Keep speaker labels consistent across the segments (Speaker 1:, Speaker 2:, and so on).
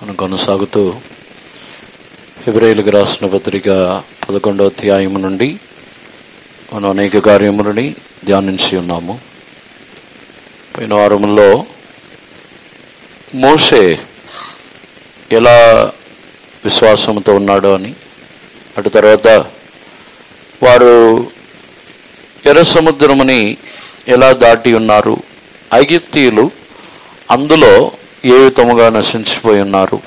Speaker 1: మనం కొనసాగుతూ హెబ్రీయులకు రాసిన పత్రిక 11వ అధ్యాయము నుండి మనం అనేక కార్యములని ధ్యానించి ఉన్నాము. పోయిన వారంలో మోషే ఎలా విశ్వాసంతో ఉన్నాడో అని, అటు తర్వాత వారు ఎర్ర సముద్రముని ఎలా దాటి ఉన్నారు, ఐగుప్తీయులు అందులో ఏ విధముగా నశించిపోయి ఉన్నారు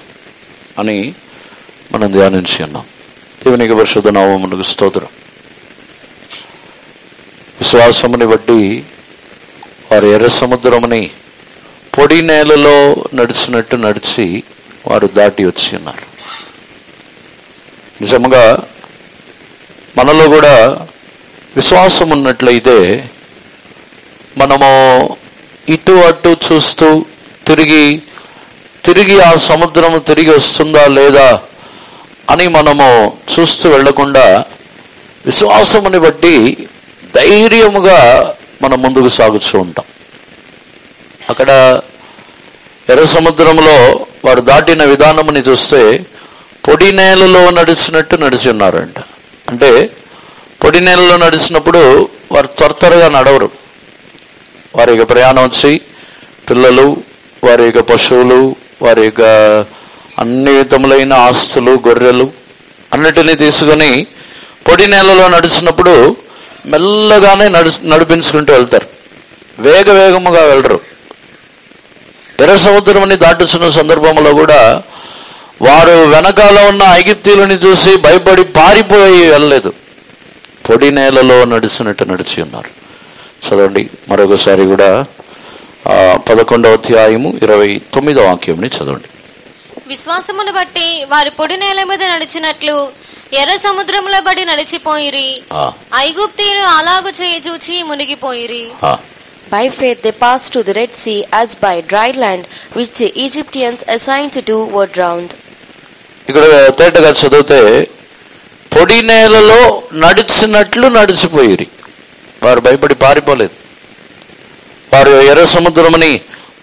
Speaker 1: అని మనం ధ్యానించి ఉన్నాం. దేవునికి పరిశుద్ధ నామమునకు స్తోత్రం. విశ్వాసముని బట్టి వారు ఎర్ర సముద్రముని పొడి నేలలో నడిచినట్టు నడిచి వారు దాటి వచ్చి ఉన్నారు. నిజంగా మనలో కూడా విశ్వాసం ఉన్నట్లయితే మనము ఇటు అటు చూస్తూ తిరిగి ఆ సముద్రము తిరిగి వస్తుందా లేదా అని మనము చూస్తూ వెళ్లకుండా విశ్వాసముని బట్టి ధైర్యముగా మనం ముందుకు సాగుతూ ఉంటాం. అక్కడ ఎర్ర సముద్రంలో వారు దాటిన విధానముని చూస్తే పొడి నేలలో నడిచినట్టు నడిచి ఉన్నారంట. అంటే పొడి నేలలో నడిచినప్పుడు వారు త్వరగా నడవరు. వారి యొక్క ప్రయాణం వచ్చి పిల్లలు, వారి యొక్క పశువులు, వారి యొక్క అన్ని విధములైన ఆస్తులు, గొర్రెలు అన్నిటినీ తీసుకొని పొడి నేలలో నడిచినప్పుడు మెల్లగానే నడిపించుకుంటూ వెళ్తారు. వేగముగా వెళ్ళరు. ఎర్ర సముద్రముని దాటుతున్న సందర్భంలో కూడా వారు వెనకాల ఉన్న ఐగుప్తీయులని చూసి భయపడి పారిపోయి వెళ్ళలేదు. పొడి నేలలో నడిచినట్టు నడిచి ఉన్నారు. చదవండి మరొకసారి కూడా 11వ అధ్యాయము 29వ వాక్యంని చదవండి.
Speaker 2: విశ్వాసమును బట్టి వారు పొడి నేల మీద నడిచినట్లు ఎర్ర సముద్రముల బడి నడిచిపోయిరి. ఐగుప్తీయులు అలాగు చేయజూచి మునిగిపోయిరి.
Speaker 3: By faith they passed to the Red Sea as by dry land, which the Egyptians assigned to do were drowned.
Speaker 1: ఇక్కడ తేటగా చదివితే పొడి నేలలో నడిచినట్లు నడిచిపోయిరి. వారు భయపడి పారిపోలేదు. వారు ఎర్ర సముద్రముని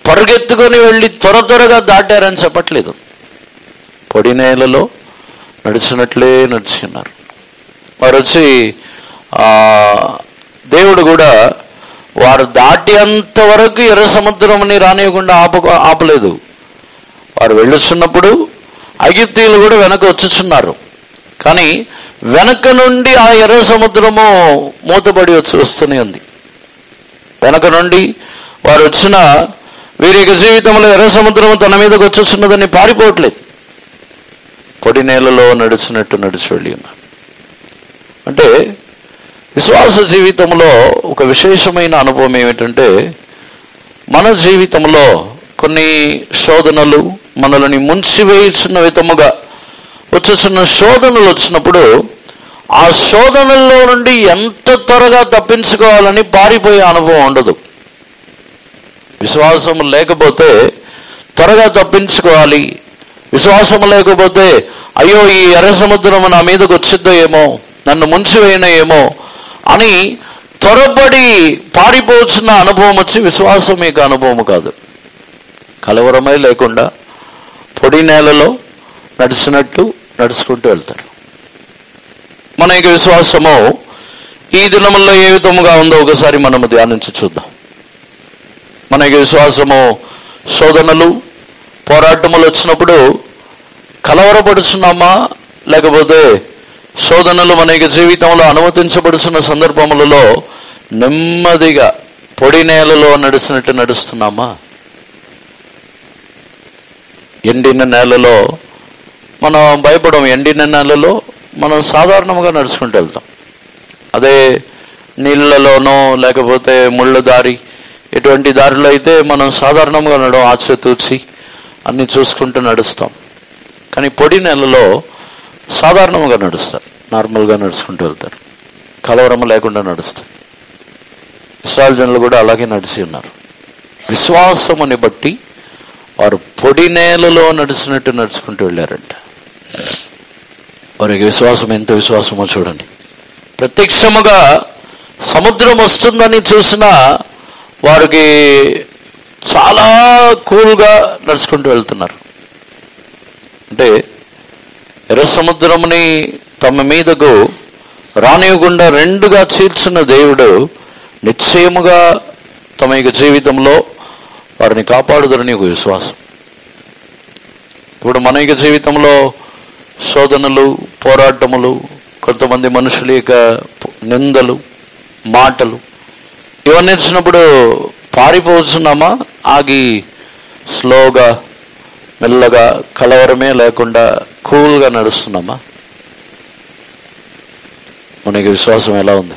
Speaker 1: పరుగెత్తుకొని వెళ్ళి త్వరగా దాటారని చెప్పట్లేదు. పొడి నేలలో నడిచినట్లే నడిచిన్నారు. వారు వచ్చి దేవుడు కూడా వారు దాటేంత వరకు ఎర్ర సముద్రముని రానివ్వకుండా ఆపలేదు. వారు వెళ్ళుచున్నప్పుడు ఐగుప్తీయులు కూడా వెనక వచ్చుచున్నారు. కానీ వెనక నుండి ఆ ఎర్ర సముద్రము మూతబడి వస్తూనే ఉంది. వెనక నుండి వారు వచ్చిన వీరి యొక్క జీవితంలో ఎర్ర సముద్రము తన మీదకి వచ్చేస్తున్నదని పారిపోవట్లేదు. పొడి నేలలో నడిచినట్టు నడిచి వెళ్ళి ఉన్నారు. అంటే విశ్వాస జీవితంలో ఒక విశేషమైన అనుభవం ఏమిటంటే, మన జీవితంలో కొన్ని శోధనలు మనల్ని ముంచివేయుచున్న విధముగా వచ్చుచున్న శోధనలు వచ్చినప్పుడు ఆ శోధనల్లో నుండి ఎంత త్వరగా తప్పించుకోవాలని పారిపోయే అనుభవం ఉండదు. విశ్వాసం లేకపోతే త్వరగా తప్పించుకోవాలి. విశ్వాసం లేకపోతే అయ్యో ఈ ఎర్ర సముద్రము నా మీదకి వచ్చిద్దో ఏమో, నన్ను ముంచివేయనో ఏమో అని త్వరపడి పారిపోవచ్చున్న అనుభవం వచ్చి విశ్వాసం మీకు అనుభవం కాదు. కలవరమే లేకుండా పొడి నేలలో నడిచినట్టు నడుచుకుంటూ వెళ్తారు. మన యొక్క విశ్వాసము ఈ దినముల్లో ఏ విధముగా ఉందో ఒకసారి మనము ధ్యానించి చూద్దాం. మన యొక్క విశ్వాసము శోధనలు, పోరాటములు వచ్చినప్పుడు కలవరపడుచున్నామా, లేకపోతే శోధనలు మన యొక్క జీవితంలో అనుమతించబడుతున్న సందర్భములలో నెమ్మదిగా పొడి నేలలో నడిచినట్టు నడుస్తున్నామా? ఎండిన నేలలో మనం భయపడం. ఎండిన నేలలో మనం సాధారణంగా నడుచుకుంటూ వెళ్తాం. అదే నీళ్ళలోనో లేకపోతే ముళ్ళ దారి, ఎటువంటి దారిలో అయితే మనం సాధారణంగా ఆచితూచి అన్ని చూసుకుంటూ నడుస్తాం. కానీ పొడి నేలలో సాధారణంగా నడుస్తారు, నార్మల్గా నడుచుకుంటూ వెళ్తారు, కలవరం లేకుండా నడుస్తారు. ఇశ్రాయేలు జనులు కూడా అలాగే నడిచి ఉన్నారు. విశ్వాసముని బట్టి వారు పొడి నేలలో నడిచినట్టు నడుచుకుంటూ వెళ్ళారంట. వారికి విశ్వాసం ఎంత విశ్వాసమో చూడండి. ప్రత్యక్షముగా సముద్రం వస్తుందని చూసినా వారికి చాలా కూల్గా నడుచుకుంటూ వెళ్తున్నారు. అంటే ఎర్ర సముద్రముని తమ మీదకు రానివ్వకుండా రెండుగా చీల్చిన దేవుడు నిశ్చయముగా తమ యొక్క జీవితంలో వారిని కాపాడుదరని ఒక విశ్వాసం. ఇప్పుడు మన యొక్క జీవితంలో శోధనలు, పోరాటములు, కొంతమంది మనుషుల యొక్క నిందలు, మాటలు ఇవన్నీ వచ్చినప్పుడు పారిపోతున్నామా, ఆగి స్లోగా మెల్లగా కలవరమే లేకుండా కూల్గా నడుస్తున్నామా? మనకి విశ్వాసం ఎలా ఉంది?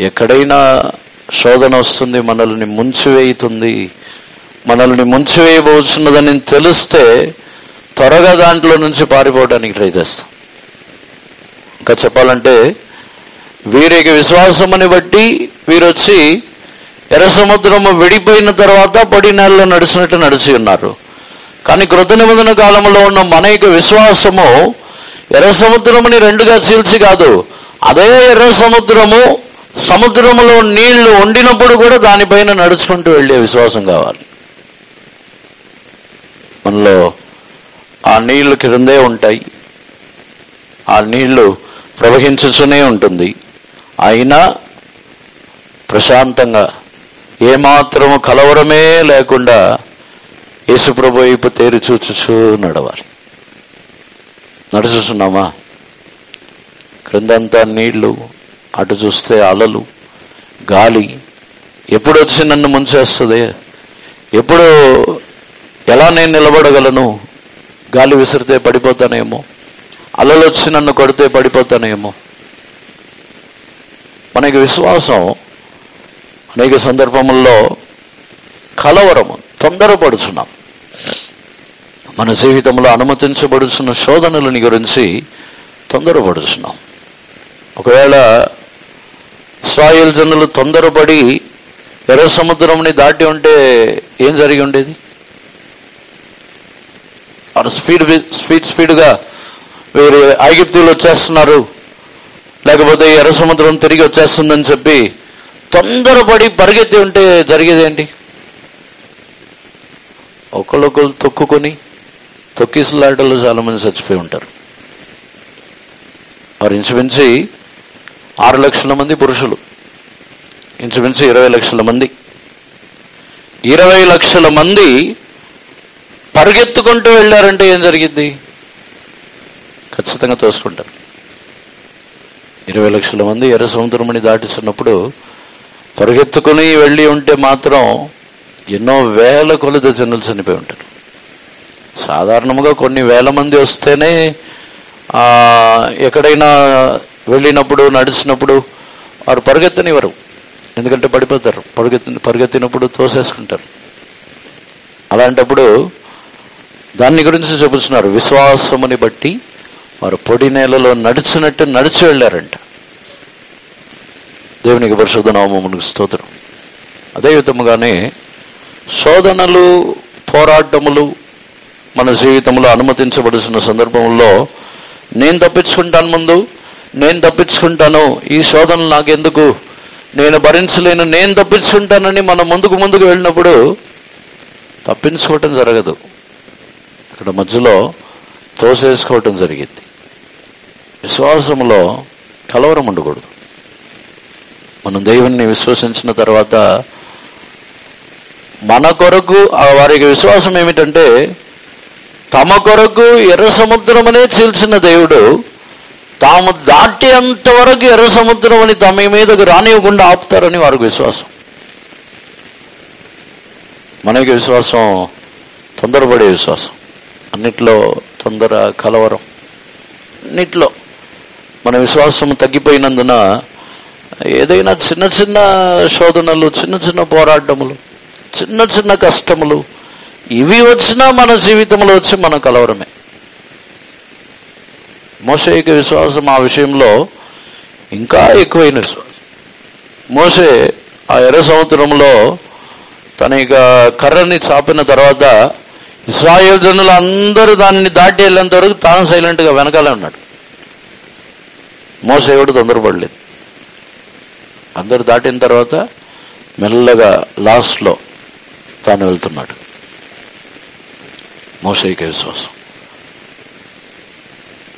Speaker 1: ఎక్కడైనా శోధన వస్తుంది, మనల్ని ముంచివేయుతుంది, మనల్ని ముంచివేయబోతున్నదని తెలిస్తే త్వరగా దాంట్లో నుంచి పారిపోవడానికి ట్రై చేస్తాం. ఇంకా చెప్పాలంటే వీరికి విశ్వాసముని బట్టి వీరొచ్చి ఎర్ర సముద్రము విడిపోయిన తర్వాత పొడి నేలలో నడిచినట్టు నడిచి ఉన్నారు. కానీ కృత నిబంధన కాలంలో ఉన్న మన యొక్క విశ్వాసము ఎర్ర సముద్రముని రెండుగా చీల్చి కాదు, అదే ఎర్ర సముద్రము సముద్రములో నీళ్లు వండినప్పుడు కూడా దానిపైన నడుచుకుంటూ వెళ్ళే విశ్వాసం కావాలి. మనలో ఆ నీళ్లు క్రిందే ఉంటాయి, ఆ నీళ్లు ప్రవహించుతూనే ఉంటుంది, అయినా ప్రశాంతంగా ఏమాత్రము కలవరమే లేకుండా యేసుప్రభు వైపు తేరి చూచుచూ నడవాలి. నడుచుతున్నామా? క్రిందంతా నీళ్లు, అటు చూస్తే అలలు, గాలి ఎప్పుడు వచ్చి నన్ను ముంచేస్తుంది, ఎప్పుడు ఎలా నేను నిలబడగలను? గాలి విసిరితే పడిపోతానేమో, అలలు వచ్చి నన్ను కొడితే పడిపోతానేమో. మనకి విశ్వాసం అనేక సందర్భముల్లో కలవరము, తొందరపడుచున్నాం. మన జీవితంలో అనుమతించబడుతున్న శోధనలని గురించి తొందరపడుచున్నాం. ఒకవేళ ఇశ్రాయేలు జనులు తొందరపడి ఎర్ర సముద్రంని దాటి ఉంటే ఏం జరిగి ఉండేది? వారు స్పీడ్గా వీరు ఐగుప్తులు వచ్చేస్తున్నారు, లేకపోతే ఎర్ర సముద్రం తిరిగి వచ్చేస్తుందని చెప్పి తొందరపడి పరిగెత్తి ఉంటే జరిగేది ఏంటి? ఒకళ్ళొకళ్ళు తొక్కుకొని తొక్కిసలాటలో చాలామంది చచ్చిపోయి ఉంటారు. వారు ఇంచుమించి 6 లక్షల మంది పురుషులు, ఇంచుమించి 20 లక్షల మంది. 20 లక్షల మంది పరిగెత్తుకుంటూ వెళ్ళారంటే ఏం జరిగింది? ఖచ్చితంగా తోసుకుంటారు. 20 లక్షల మంది ఎర్ర సముద్రమని దాటిస్తున్నప్పుడు పరిగెత్తుకుని వెళ్ళి ఉంటే మాత్రం ఎన్నో వేల కొలది జనులు చనిపోయి ఉంటారు. సాధారణంగా కొన్ని వేల మంది వస్తేనే ఎక్కడైనా వెళ్ళినప్పుడు, నడిచినప్పుడు వారు పరిగెత్తనివ్వరు, ఎందుకంటే పడిపోతారు. పరిగెత్తినప్పుడు తోసేసుకుంటారు. అలాంటప్పుడు దాన్ని గురించి చెబుతున్నారు, విశ్వాసముని బట్టి వారు పొడి నేలలో నడిచినట్టు నడిచి వెళ్ళారంట. దేవునికి పరిశుద్ధ నామమునకు స్తోత్రం. అదే విధముగానే శోధనలు, పోరాటములు మన జీవితంలో అనుమతించబడుతున్న సందర్భంలో నేను తప్పించుకుంటాను, ముందు నేను తప్పించుకుంటాను, ఈ శోధనలు నాకెందుకు, నేను భరించలేను, నేను తప్పించుకుంటానని మనం ముందుకు వెళ్ళినప్పుడు తప్పించుకోవటం జరగదు, ఇక్కడ మధ్యలో తోసేసుకోవటం జరిగింది. విశ్వాసంలో కలవరం ఉండకూడదు. మనం దేవుణ్ణి విశ్వసించిన తర్వాత మన కొరకు వారికి విశ్వాసం ఏమిటంటే, తమ కొరకు ఎర్ర సముద్రమనే చీల్చిన దేవుడు తాము దాటి అంతవరకు ఎర్ర సముద్రం అని తమ మీదకు రానివ్వకుండా ఆపుతారని వారికి విశ్వాసం. మనకి విశ్వాసం తొందరపడే విశ్వాసం, అన్నిట్లో తొందర, కలవరం, అన్నిట్లో మన విశ్వాసం తగ్గిపోయినందున ఏదైనా చిన్న చిన్న శోధనలు, చిన్న చిన్న పోరాటములు, చిన్న చిన్న కష్టములు ఇవి వచ్చినా మన జీవితంలో వచ్చి మన కలవరమే. మోషే యొక్క విశ్వాసం ఆ విషయంలో ఇంకా ఎక్కువైన విశ్వాసం. మోషే ఆ ఎర్ర సముద్రంలో తన యొక్క కర్రని చాపిన తర్వాత ఇశ్రాయేలు జనులు అందరూ దాన్ని దాటి వెళ్ళేంత వరకు తాను సైలెంట్గా వెనకాలే ఉన్నాడు. మోషే ఎవడు తొందరపడలేదు. అందరు దాటిన తర్వాత మెల్లగా లాస్ట్లో తాను వెళ్తున్నాడు. మోషేకి విశ్వాసం.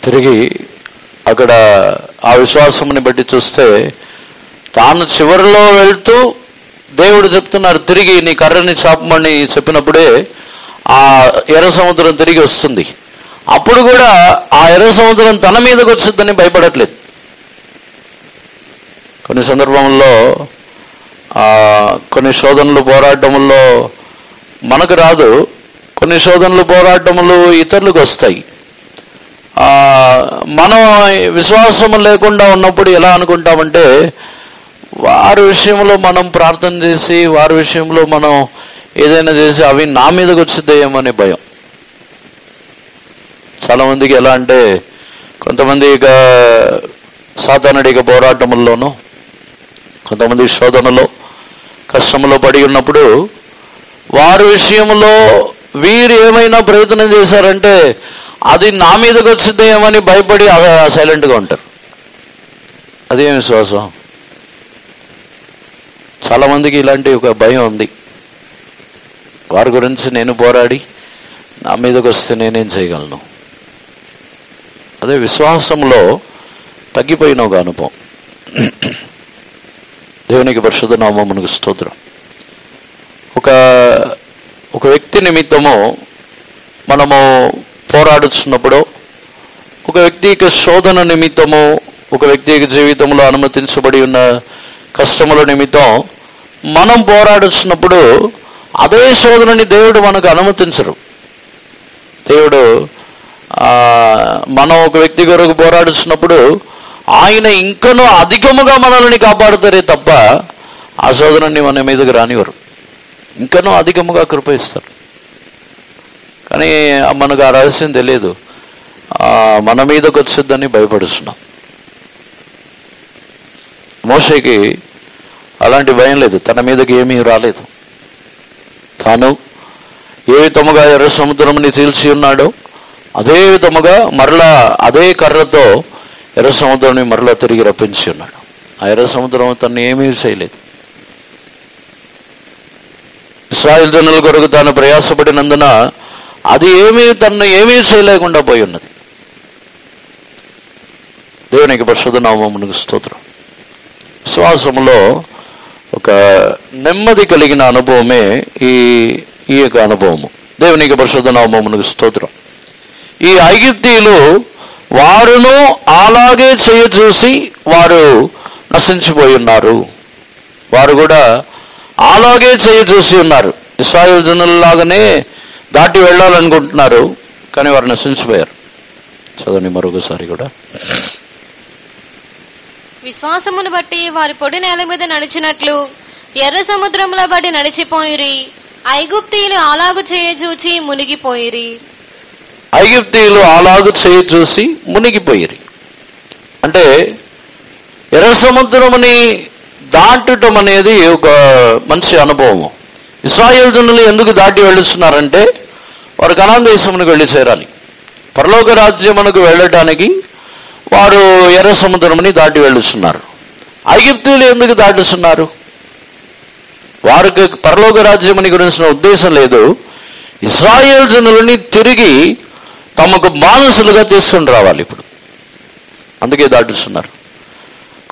Speaker 1: తిరిగి అక్కడ ఆ విశ్వాసంని బట్టి చూస్తే తాను చివరిలో వెళ్తూ దేవుడు చెప్తున్నారు, తిరిగి నీ కర్రని చాపమని చెప్పినప్పుడే ఆ ఎర్ర సముద్రం తిరిగి వస్తుంది. అప్పుడు కూడా ఆ ఎర్ర సముద్రం తన మీదకి వచ్చిందని భయపడట్లేదు. కొన్ని సందర్భంలో కొన్ని శోధనలు పోరాటముల్లో మనకు రాదు, కొన్ని శోధనలు పోరాటములు ఇతరులకు వస్తాయి. మనం విశ్వాసం లేకుండా ఉన్నప్పుడు ఎలా అనుకుంటామంటే వారి విషయంలో మనం ప్రార్థన చేసి వారి విషయంలో మనం ఏదైనా చేసి అవి నా మీదకి వచ్చిద్దేమనే భయం. చాలామందికి ఎలా అంటే కొంతమంది ఇక సాతానుడిక పోరాటముల్లోనూ కొంతమంది శోధనలో కష్టంలో పడి ఉన్నప్పుడు వారి విషయంలో వీరు ఏమైనా ప్రయత్నం చేశారంటే అది నా మీదకి వచ్చిద్దేమని భయపడి సైలెంట్గా ఉంటారు. అదేం విశ్వాసం? చాలామందికి ఇలాంటి ఒక భయం ఉంది. వారి గురించి నేను పోరాడి నా మీదకి వస్తే నేనేం చేయగలను? అదే విశ్వాసంలో తగ్గిపోయిన ఒక అనుభవం. దేవునికి పరిశుద్ధ నామమునకు స్తోత్రం. ఒక వ్యక్తి నిమిత్తము మనము పోరాడుతున్నప్పుడు, ఒక వ్యక్తికి శోధన నిమిత్తము, ఒక వ్యక్తికి జీవితంలో అనుమతించబడి ఉన్న కష్టముల నిమిత్తం మనం పోరాడుతున్నప్పుడు అదే శోధనని దేవుడు మనకు అనుమతించరు. దేవుడు మనం ఒక వ్యక్తి కొరకు పోరాడుతున్నప్పుడు ఆయన ఇంకనూ అధికముగా మనల్ని కాపాడుతారే తప్ప ఆ శోధనని మన మీదకి రానివ్వరు. ఇంకనూ అధికముగా కృప ఇస్తారు. కానీ మనకు ఆ రహస్యం తెలియదు. మన మీదకి వచ్చిద్దని భయపడుతున్నాం. మోషేకి అలాంటి భయం లేదు, తన మీదకి ఏమీ రాలేదు. తాను ఏ విధముగా ఎర్ర సముద్రంని చీల్చి ఉన్నాడో అదే విధముగా మరలా అదే కర్రతో ఎర్ర సముద్రాన్ని మరలా తిరిగి రప్పించి ఉన్నాడు. ఆ ఎర్ర సముద్రం తను ఏమీ చేయలేదు. ఇశ్రాయేలు జనుల కొరకు తాను ప్రయాసపడినందున అది తను ఏమీ చేయలేకుండా పోయి ఉన్నది. దేవునికి పరిశుద్ధ నామమునకు స్తోత్రం. విశ్వాసములో ఒక నెమ్మది కలిగిన అనుభవమే ఈ యొక్క అనుభవము. దేవునికి పరిశుద్ధ నామమునకు స్తోత్రం. ఈ ఐగుప్తీయులు వారును అలాగే చూసి వారు నశించిపోయి ఉన్నారు. వారు కూడా అలాగే చూసి ఉన్నారు. ఇశ్రాయేలు జనులలాగానే దాటి వెళ్ళాలనుకుంటున్నారు, కానీ వారు నశించిపోయారు. చదవండి మరొకసారి కూడా.
Speaker 2: విశ్వాసమును బట్టి వారి పొడి నేల మీద నడిచినట్లు ఎర్ర సముద్రముల బట్టి నడిచిపోయిరి. ఐగుప్తీయులు అలాగు చూచి మునిగిపోయిరి.
Speaker 1: ఐగుప్తీయులు అలాగు చూసి మునిగిపోయిరి అంటే ఎర్ర సముద్రముని దాటడం అనేది ఒక మంచి అనుభవము. ఇశ్రాయేలు జనులు ఎందుకు దాటి వెళుతున్నారంటే వారు కనాను దేశమునకు వెళ్ళి చేరాలి. పరలోక రాజ్యమునకు వెళ్ళటానికి వారు ఎర్ర సముద్రముని దాటి వెళుతున్నారు. ఐగుప్తీయులు ఎందుకు దాటుతున్నారు? వారికి పరలోక రాజ్యముని గురించిన ఉద్దేశం లేదు. ఇశ్రాయేలు జనులని తిరిగి తమకు బానిసలుగా తీసుకుని రావాలి ఇప్పుడు, అందుకే దాటుతున్నారు.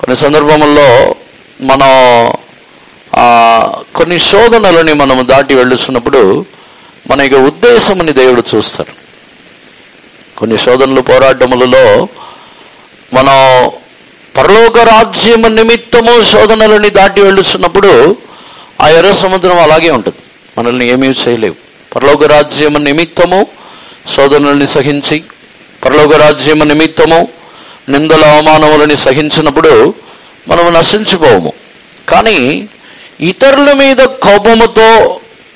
Speaker 1: కొన్ని సందర్భముల్లో మనం కొన్ని శోధనలని మనము దాటి వెళ్ళుతున్నప్పుడు మన యొక్క ఉద్దేశముని దేవుడు చూస్తారు. కొన్ని శోధనలు పోరాటములలో మనం పరలోక రాజ్యము నిమిత్తము శోధనలని దాటి వెళ్ళుతున్నప్పుడు ఆ ఎర్ర సముద్రం అలాగే ఉంటుంది, మనల్ని ఏమీ చేయలేవు. పరలోక రాజ్యము నిమిత్తము శోధనల్ని సహించి, పరలోక రాజ్యము నిమిత్తము నిందల అవమానములని సహించినప్పుడు మనము నశించిపోము. కానీ ఇతరుల మీద కోపముతో,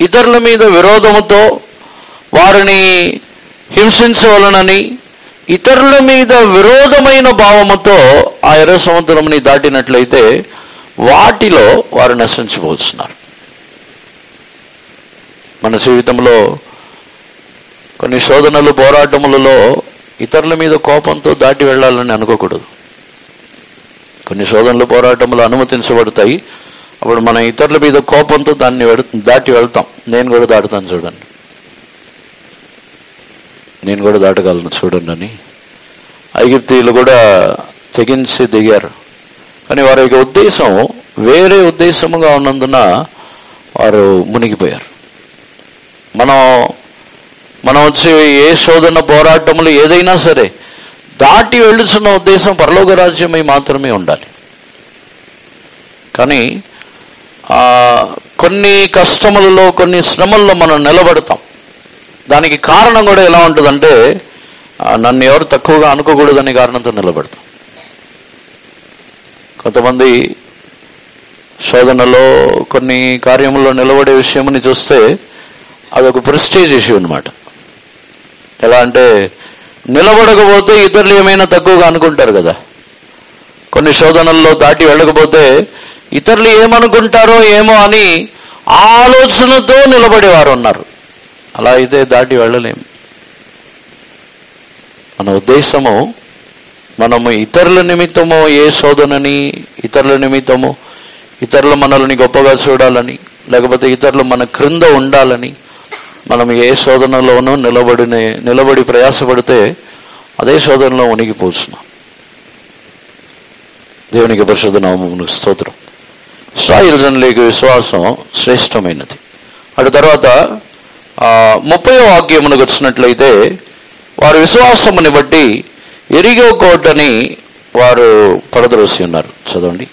Speaker 1: ఇతరుల మీద విరోధముతో, వారిని హింసించవలనని ఇతరుల మీద విరోధమైన భావముతో ఆ ఎర్ర సముద్రంని దాటినట్లయితే వాటిలో వారు నశించిపోతున్నారు. మన జీవితంలో కొన్ని శోధనలు పోరాటములలో ఇతరుల మీద కోపంతో దాటి వెళ్ళాలని అనుకోకూడదు. కొన్ని శోధనలు పోరాటములు అనుమతించబడతాయి, అప్పుడు మనం ఇతరుల మీద కోపంతో దాన్ని దాటి వెళ్తాం. నేను కూడా దాటుతాను చూడండి. నేను కూడా దాటగలను చూడండి అని ఐగుప్తీయులు కూడా తెగించి దిగారు. కానీ వారి యొక్క ఉద్దేశం వేరే ఉద్దేశముగా ఉన్నందున వారు మునిగిపోయారు. మనం వచ్చి ఏ శోధన పోరాటములు ఏదైనా సరే దాటి వెళ్ళుచున్న ఉద్దేశం పరలోక రాజ్యమై మాత్రమే ఉండాలి. కానీ కొన్ని కష్టములలో కొన్ని శ్రమల్లో మనం నిలబడతాం. దానికి కారణం కూడా ఎలా ఉంటుందంటే నన్ను ఎవరు తక్కువగా అనుకోకూడదనే కారణంతో నిలబడతాం. కొంతమంది శోధనలో కొన్ని కార్యముల్లో నిలబడే విషయమని చూస్తే అదొక ప్రెస్టేజ్ ఇష్యూ అనమాట. ఎలా అంటే నిలబడకపోతే ఇతరులు ఏమైనా తక్కువగా అనుకుంటారు కదా. కొన్ని శోధనల్లో దాటి వెళ్ళకపోతే ఇతరులు ఏమనుకుంటారో ఏమో అని ఆలోచనతో నిలబడేవారు ఉన్నారు. అలా అయితే దాటి వెళ్ళలేము. మన ఉద్దేశము మనము ఇతరుల నిమిత్తము ఏ శోధనని, ఇతరుల నిమిత్తము ఇతరులు మనల్ని గొప్పగా చూడాలని, లేకపోతే ఇతరులు మన క్రింద ఉండాలని మనం ఏ శోధనలోనూ నిలబడి ప్రయాసపడితే అదే శోధనలో ఉనిగిపోతున్నాం. దేవునికి పరిశుద్ధ నామమునకు స్తోత్రం. ఇశ్రాయేలు జనులకు విశ్వాసం శ్రేష్టమైనది. అటు తర్వాత 30వ వాక్యమునకు వచ్చినట్లయితే వారి విశ్వాసముని బట్టి ఎరిగో కోటని వారు పడద్రోసి ఉన్నారు. చదవండి.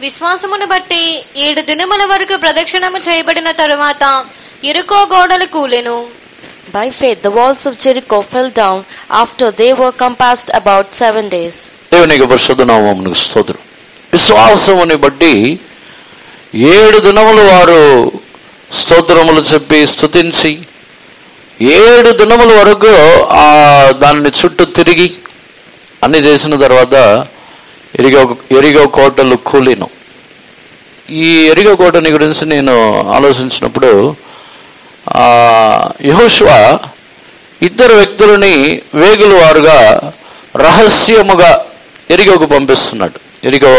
Speaker 2: విశ్వాసమును బట్టి 7 దినముల వరకు ప్రదక్షిణము చేయబడిన తరువాత ఎరికో గోడలు కూలెను.
Speaker 3: By faith the walls of Jericho fell down after they were compassed about 7 days.
Speaker 1: దేవునికి పరిశుద్ధ నామమునకు స్తోత్రం. విశ్వాసముని బట్టి 7 దినములు వారు స్తోత్రములు చెప్పి స్తుతించి 7 దినముల వరకు దానిని చుట్టూ తిరిగి అన్ని చేసిన తర్వాత ఎరిగో కోటలు కూలిను. ఈ ఎరిగో కోటని గురించి నేను ఆలోచించినప్పుడు యెహోషువ 2 వ్యక్తులని వేగుల వారుగా రహస్యముగా ఎరిగోకు పంపిస్తున్నాడు. ఎరిగో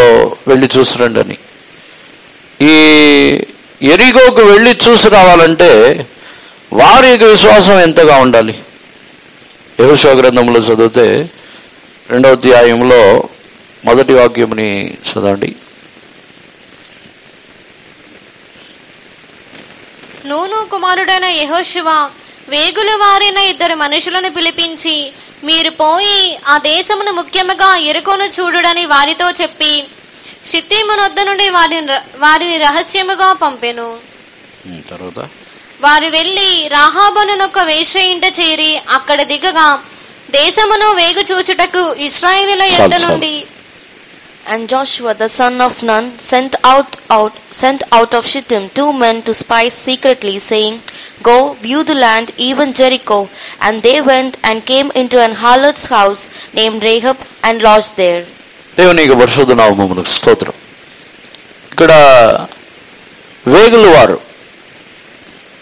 Speaker 1: వెళ్ళి చూసిరండి అని. ఈ ఎరిగోకు వెళ్ళి చూసి రావాలంటే వారి యొక్క విశ్వాసం ఎంతగా ఉండాలి? యెహోషువ గ్రంథంలో చదివితే 2వ అధ్యాయంలో 1వ వాక్యముని చదవండి.
Speaker 2: నూను కుమారుడైన యెహోషువ వేగుల వారైన 2 మనుషులను పిలిపించి, మీరు పోయి ఆ దేశమును ముఖ్యముగా ఎరుకోను చూడుడని వారితో చెప్పి షిత్తీమునొద్ద నుండి వారిని రహస్యముగా పంపెను.
Speaker 1: తర్వాత
Speaker 2: వారు వెళ్లి రాహాబనునొక్క వేశ్య ఇంట చేరి అక్కడ దిగగా దేశమును వేగు చూచుటకు ఇశ్రాయేలుల యొద్ద నుండి
Speaker 3: And Joshua the son of Nun sent out of Shittim 2 men to spy secretly, saying, Go, view the land, even Jericho. And they went and came into an harlot's house named Rahab and lodged there.
Speaker 1: దేవునికి పరిశుద్ధ నామమునకు స్తోత్రం. ఇక్కడ వేగుల వారు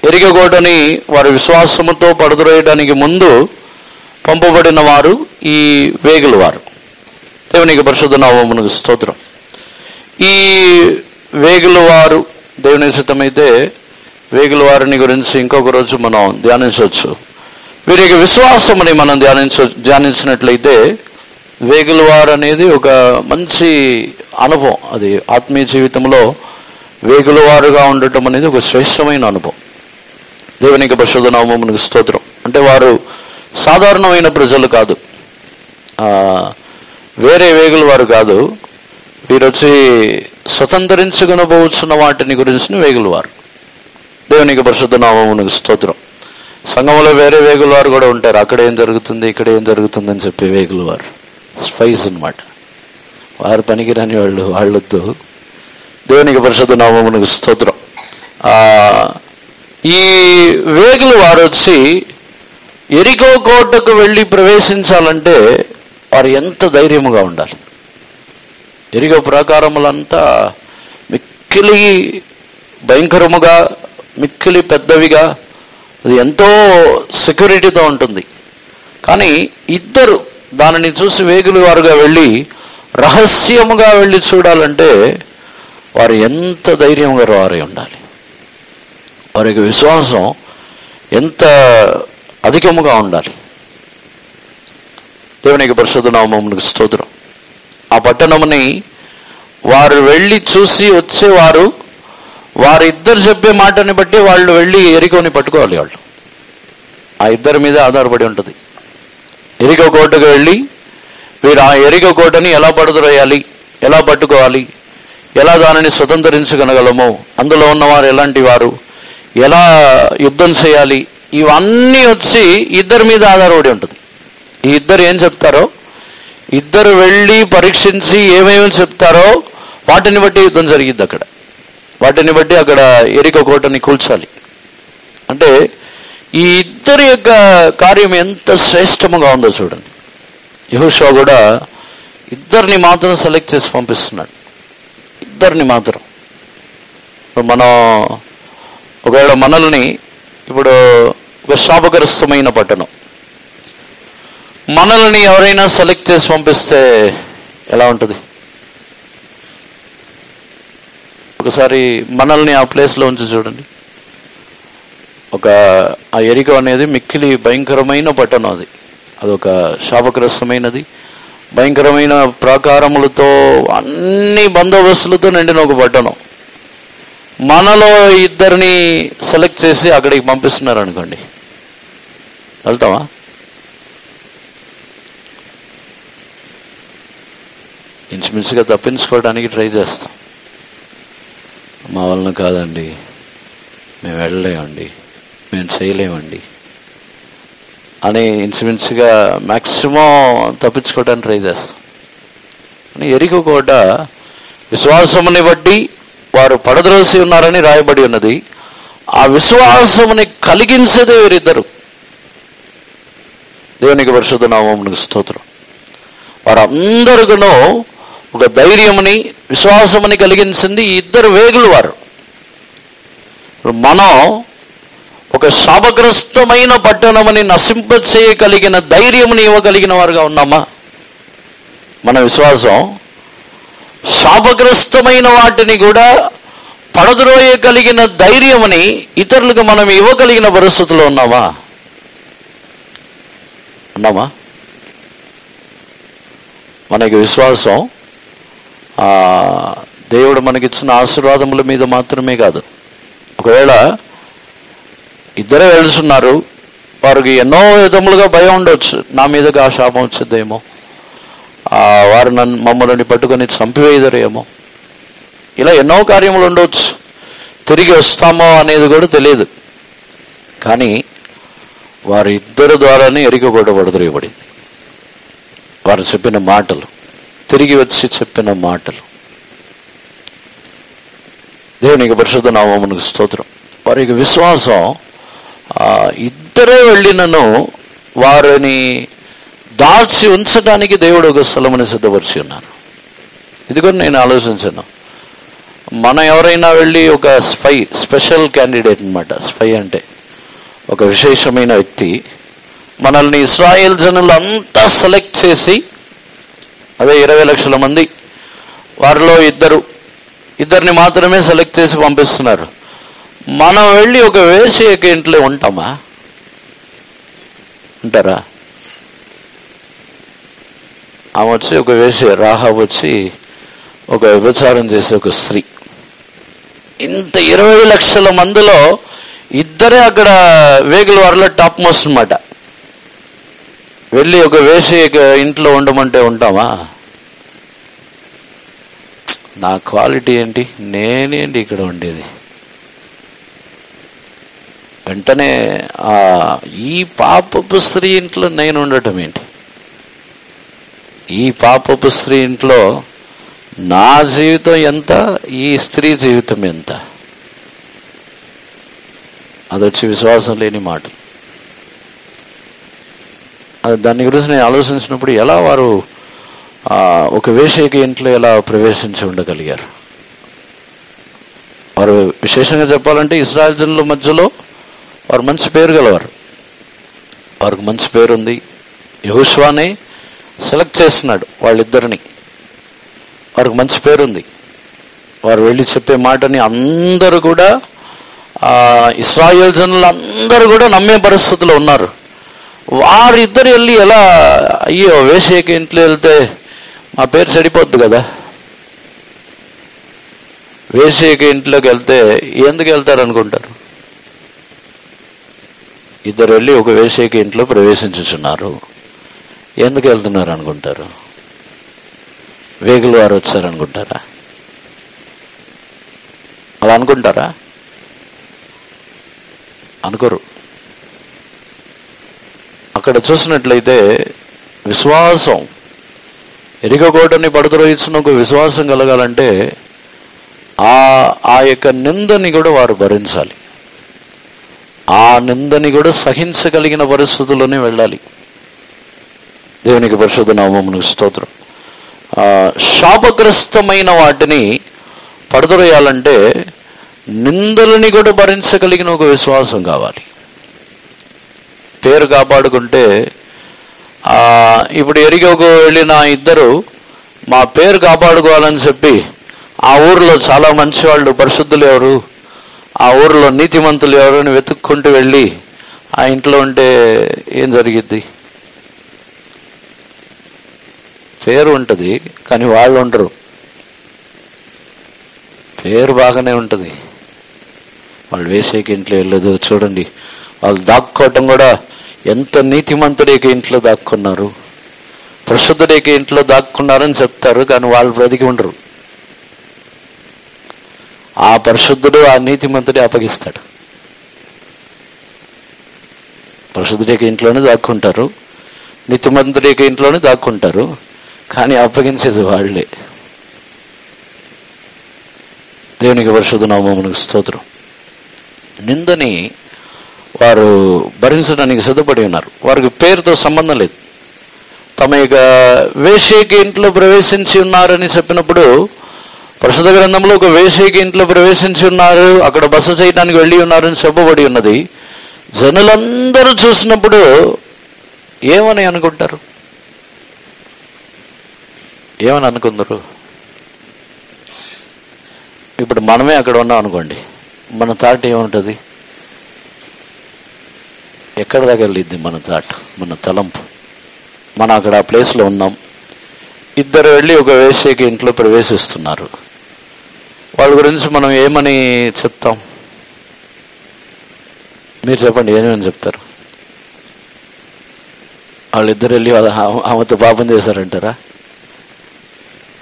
Speaker 1: ఎరిగోటని వారి విశ్వాసముతో పడద్రోయడానికి ముందు పంపబడిన వారు ఈ వేగుల వారు. దేవునికి పరిశుద్ధ నామమునకు స్తోత్రం. ఈ వేగుల వారు దేవుని సిద్ధమైతే వేగుల వారిని గురించి ఇంకొక రోజు మనం ధ్యానించవచ్చు. వీరి యొక్క విశ్వాసముని మనం ధ్యానించినట్లయితే వేగుల వారు అనేది ఒక మంచి అనుభవం. అది ఆత్మీయ జీవితంలో వేగుల వారుగా ఉండటం అనేది ఒక శ్రేష్టమైన అనుభవం. దేవునికి పరిశుద్ధ నామమునకు స్తోత్రం. అంటే వారు సాధారణమైన ప్రజలు కాదు, వేరే వేగుల వారు కాదు. వీరు వచ్చి స్వతంత్రించుకొనబోతున్న వాటిని గురించిన వేగుల వారు. దేవునికి పరిశుద్ధ నామమునకు స్తోత్రం. సంఘంలో వేరే వేగుల వారు కూడా ఉంటారు. అక్కడ ఏం జరుగుతుంది, ఇక్కడ ఏం జరుగుతుంది అని చెప్పి వేగుల వారు స్పైస్ అన్నమాట. వారు పనికిరాని వాళ్ళొద్దు. దేవునికి పరిశుద్ధ నామమునకు స్తోత్రం. ఈ వేగుల వారు వచ్చి ఎరికో కోటకు వెళ్ళి ప్రవేశించాలంటే వారు ఎంత ధైర్యముగా ఉండాలి. ఎరికో ప్రాకారములంతా మిక్కిలి భయంకరముగా, మిక్కిలి పెద్దవిగా, అది ఎంతో సెక్యూరిటీతో ఉంటుంది. కానీ ఇద్దరు దానిని చూసి వేగుల వారుగా వెళ్ళి రహస్యముగా వెళ్ళి చూడాలంటే వారు ఎంత ధైర్యంగా వారై ఉండాలి. వారి యొక్క విశ్వాసం ఎంత అధికముగా ఉండాలి. దేవునికి పరిశుద్ధ నామమునకు స్తోత్రం. ఆ పట్టణముని వారు వెళ్ళి చూసి వచ్చేవారు, వారిద్దరు చెప్పే మాటని బట్టి వాళ్ళు వెళ్ళి ఎరికోని పట్టుకోవాలి. వాళ్ళు ఆ ఇద్దరి మీద ఆధారపడి ఉంటుంది. ఎరికో కోటకు వెళ్ళి వీరు ఆ ఎరికో కోటని ఎలా పడుతురేయాలి, ఎలా పట్టుకోవాలి, ఎలా దానిని స్వతంత్రించగలగలము, అందులో ఉన్నవారు ఎలాంటి వారు, ఎలా యుద్ధం చేయాలి, ఇవన్నీ వచ్చి ఇద్దరి మీద ఆధారపడి ఉంటుంది. ఈ ఇద్దరు ఏం చెప్తారో, ఇద్దరు వెళ్ళి పరీక్షించి ఏమేమి చెప్తారో వాటిని బట్టి యుద్ధం జరిగిద్ది. అక్కడ వాటిని బట్టి అక్కడ ఎరికో కోటని కూల్చాలి. అంటే ఈ ఇద్దరి యొక్క కార్యం ఎంత శ్రేష్టముగా ఉందో చూడండి. యెహోషువ కూడా ఇద్దరిని మాత్రం సెలెక్ట్ చేసి పంపిస్తున్నాడు. ఇద్దరిని మాత్రం. మనం ఒకవేళ మనల్ని ఇప్పుడు ఒక శాపగ్రస్తమైన పట్టణం, మనల్ని ఎవరైనా సెలెక్ట్ చేసి పంపిస్తే ఎలా ఉంటుంది? ఒకసారి మనల్ని ఆ ప్లేస్లో ఉంచి చూడండి. ఆ ఎరికో అనేది మిక్కిలి భయంకరమైన పట్టణం. అదొక శాపగ్రస్తమైనది, భయంకరమైన ప్రాకారములతో అన్ని బందోబస్తులతో నిండిన ఒక పట్టణం. మనలో ఇద్దరిని సెలెక్ట్ చేసి అక్కడికి పంపిస్తున్నారు అనుకోండి, వెళ్తామా? ఇంచుమించుగా తప్పించుకోవడానికి ట్రై చేస్తాం. మా వలన కాదండి, మేము వెళ్ళలేమండి, మేము చేయలేమండి అని ఇంచుమించుగా మ్యాక్సిమం తప్పించుకోవడానికి ట్రై చేస్తాం. అని ఎరికో కోట విశ్వాసముని బట్టి వారు పడద్రోసి ఉన్నారని రాయబడి ఉన్నది. ఆ విశ్వాసముని కలిగించేదే వీరిద్దరు. దేవునికి పరిశుద్ధ నామమునకు స్తోత్రం. వారందరికను ఒక ధైర్యముని, విశ్వాసముని కలిగించింది ఈ ఇద్దరు వేగులు వారు. మనం ఒక శాపగ్రస్తమైన పట్టణముని నశింప చేయగలిగిన ధైర్యముని ఇవ్వగలిగిన వారుగా ఉన్నామా? మన విశ్వాసం శాపగ్రస్తమైన వాటిని కూడా పడద్రోయగలిగిన ధైర్యముని ఇతరులకు మనం ఇవ్వగలిగిన పరిస్థితుల్లో ఉన్నామా? మనకి విశ్వాసం దేవుడు మనకిచ్చిన ఆశీర్వాదముల మీద మాత్రమే కాదు. ఒకవేళ ఇద్దరే వెళ్తున్నారు, వారికి ఎన్నో విధములుగా భయం ఉండవచ్చు. నా మీదకి ఆ శాపం వచ్చిద్దేమో, వారు మమ్మల్ని పట్టుకొని చంపివేయదరేమో, ఇలా ఎన్నో కార్యములు ఉండవచ్చు. తిరిగి వస్తామో అనేది కూడా తెలియదు. కానీ వారి ఇద్దరు ద్వారానే ఎరికో కోట పడద్రోయబడింది. వారు చెప్పిన మాటలు, తిరిగి వచ్చి చెప్పిన మాటలు. దేవునికి పరిశుద్ధ నామమునకు స్తోత్రం. వారికి విశ్వాసం ఇద్దరే వెళ్ళినను వారిని దాచి ఉంచడానికి దేవుడు ఒక స్థలముని సిద్ధపరిచి ఉన్నారు. ఇది కూడా నేను ఆలోచించాను. మనం ఎవరైనా వెళ్ళి ఒక స్పెషల్ క్యాండిడేట్ అన్నమాట. స్పై అంటే ఒక విశేషమైన వ్యక్తి. మనల్ని ఇశ్రాయేల్ జనులు అంతా సెలెక్ట్ చేసి, అదే 20 లక్షల మంది, వారిలో ఇద్దరిని మాత్రమే సెలెక్ట్ చేసి పంపిస్తున్నారు. మనం వెళ్ళి ఒక వేశ్యకి ఇంట్లో ఉంటామా? ఉంటారా? ఆమె వచ్చి ఒక వేశ్య, రాహాబ్ వచ్చి ఒక వ్యభిచారం చేసే ఒక స్త్రీ. ఇంత 20 లక్షల మందిలో ఇద్దరే అక్కడ వేగుల వారిలో టాప్ మోస్ట్ అన్నమాట. వెళ్ళి ఒక వేశ్య ఇంట్లో ఉండమంటే ఉంటామా? నా క్వాలిటీ ఏంటి, నేనేంటి ఇక్కడ ఉండేది? వెంటనే ఈ పాపపు స్త్రీ ఇంట్లో నేను ఉండటం ఏంటి? ఈ పాపపు స్త్రీ ఇంట్లో నా జీవితం ఎంత, ఈ స్త్రీ జీవితం ఎంత? అదొచ్చి విశ్వాసం లేని మాట. దాని గురించి నేను ఆలోచించినప్పుడు ఎలా వారు ఒక వేశ్యకి ఇంట్లో ఎలా ప్రవేశించి ఉండగలిగారు? వారు విశేషంగా చెప్పాలంటే ఇశ్రాయేలు జనుల మధ్యలో వారు మంచి పేరు గలవారు. వారికి మంచి పేరు ఉంది. యెహోషువనే సెలెక్ట్ చేస్తున్నాడు వాళ్ళిద్దరిని. వారికి మంచి పేరుంది. వారు వెళ్ళి చెప్పే మాటని అందరూ కూడా ఇశ్రాయేల్ జనులు అందరూ కూడా నమ్మే పరిస్థితిలో ఉన్నారు. వారిద్దరు వెళ్ళి ఎలా, అయ్యో వేశ్యకి ఇంట్లో వెళ్తే మా పేరు చెడిపోద్ది కదా, వేశ్యకి ఇంట్లోకి వెళ్తే ఎందుకు వెళ్తారు అనుకుంటారు? ఇద్దరు వెళ్ళి ఒక వేశ్యకి ఇంట్లో ప్రవేశించుచున్నారు, ఎందుకు వెళ్తున్నారు అనుకుంటారు? వేగులు వారు వచ్చారనుకుంటారా? అలా అనుకుంటారా? అనుకోరు. అక్కడ చూసినట్లయితే విశ్వాసం, ఎరికో కోటని పడద్రోయించిన ఒక విశ్వాసం కలగాలంటే ఆ యొక్క నిందని కూడా వారు భరించాలి. ఆ నిందని కూడా సహించగలిగిన పరిస్థితుల్లోనే వెళ్ళాలి. దేవునికి పరిశుద్ధ నామమునకు స్తోత్రం. శాపగ్రస్తమైన వాటిని పడద్రోయాలంటే నిందలని కూడా భరించగలిగిన ఒక విశ్వాసం కావాలి. పేరు కాపాడుకుంటే, ఇప్పుడు ఎరిగోకు వెళ్ళిన ఇద్దరు మా పేరు కాపాడుకోవాలని చెప్పి ఆ ఊరిలో చాలా మంచి వాళ్ళు, పరిశుద్ధులు ఎవరు, ఆ ఊరిలో నీతిమంతులు ఎవరు అని వెతుక్కుంటూ వెళ్ళి ఆ ఇంట్లో ఉంటే ఏం జరిగిద్ది? పేరు ఉంటుంది కానీ వాళ్ళు ఉండరు. పేరు బాగానే ఉంటుంది, వాళ్ళు వేసేకి ఇంట్లో వెళ్ళదు. చూడండి, వాళ్ళు దాక్కోవటం కూడా ఎంత నీతిమంతుడేకి ఇంట్లో దాక్కున్నారు, పరిశుద్ధుడేకి ఇంట్లో దాక్కున్నారని చెప్తారు, కానీ వాళ్ళు బ్రతికి ఉండరు. ఆ పరిశుద్ధుడు ఆ నీతిమంతుడే అప్పగిస్తాడు. పరిశుద్ధుడేకి ఇంట్లోనే దాక్కుంటారు, నీతిమంతుడేకి ఇంట్లోనే దాక్కుంటారు, కానీ అప్పగించేది వాళ్ళే. దేవునికి పరిశుద్ధ నామమునకు స్తోత్రం. నిందని వారు భరించడానికి సిద్ధపడి ఉన్నారు. వారికి పేరుతో సంబంధం లేదు. తమ యొక్క వేశ్యకి ఇంట్లో ప్రవేశించి ఉన్నారని చెప్పినప్పుడు, పరిశుద్ధ గ్రంథంలో ఒక వేశ్యకి ఇంట్లో ప్రవేశించి ఉన్నారు, అక్కడ బస చేయడానికి వెళ్ళి ఉన్నారని చెప్పబడి ఉన్నది. జనులందరూ చూసినప్పుడు ఏమని అనుకుంటారు? ఏమని అనుకుందరు? ఇప్పుడు మనమే అక్కడ ఉన్నాం అనుకోండి, మన థాట్ ఏముంటుంది? ఎక్కడ దాకా వెళ్ళిద్ది మన థాట్, మన తలంపు? మనం అక్కడ ఆ ప్లేస్లో ఉన్నాం, ఇద్దరు వెళ్ళి ఒక వేశ్యకి ఇంట్లో ప్రవేశిస్తున్నారు. వాళ్ళ గురించి మనం ఏమని చెప్తాం? మీరు చెప్పండి, ఏమని చెప్తారు? వాళ్ళిద్దరు వెళ్ళి ఆమెతో పాపం చేశారంటారా?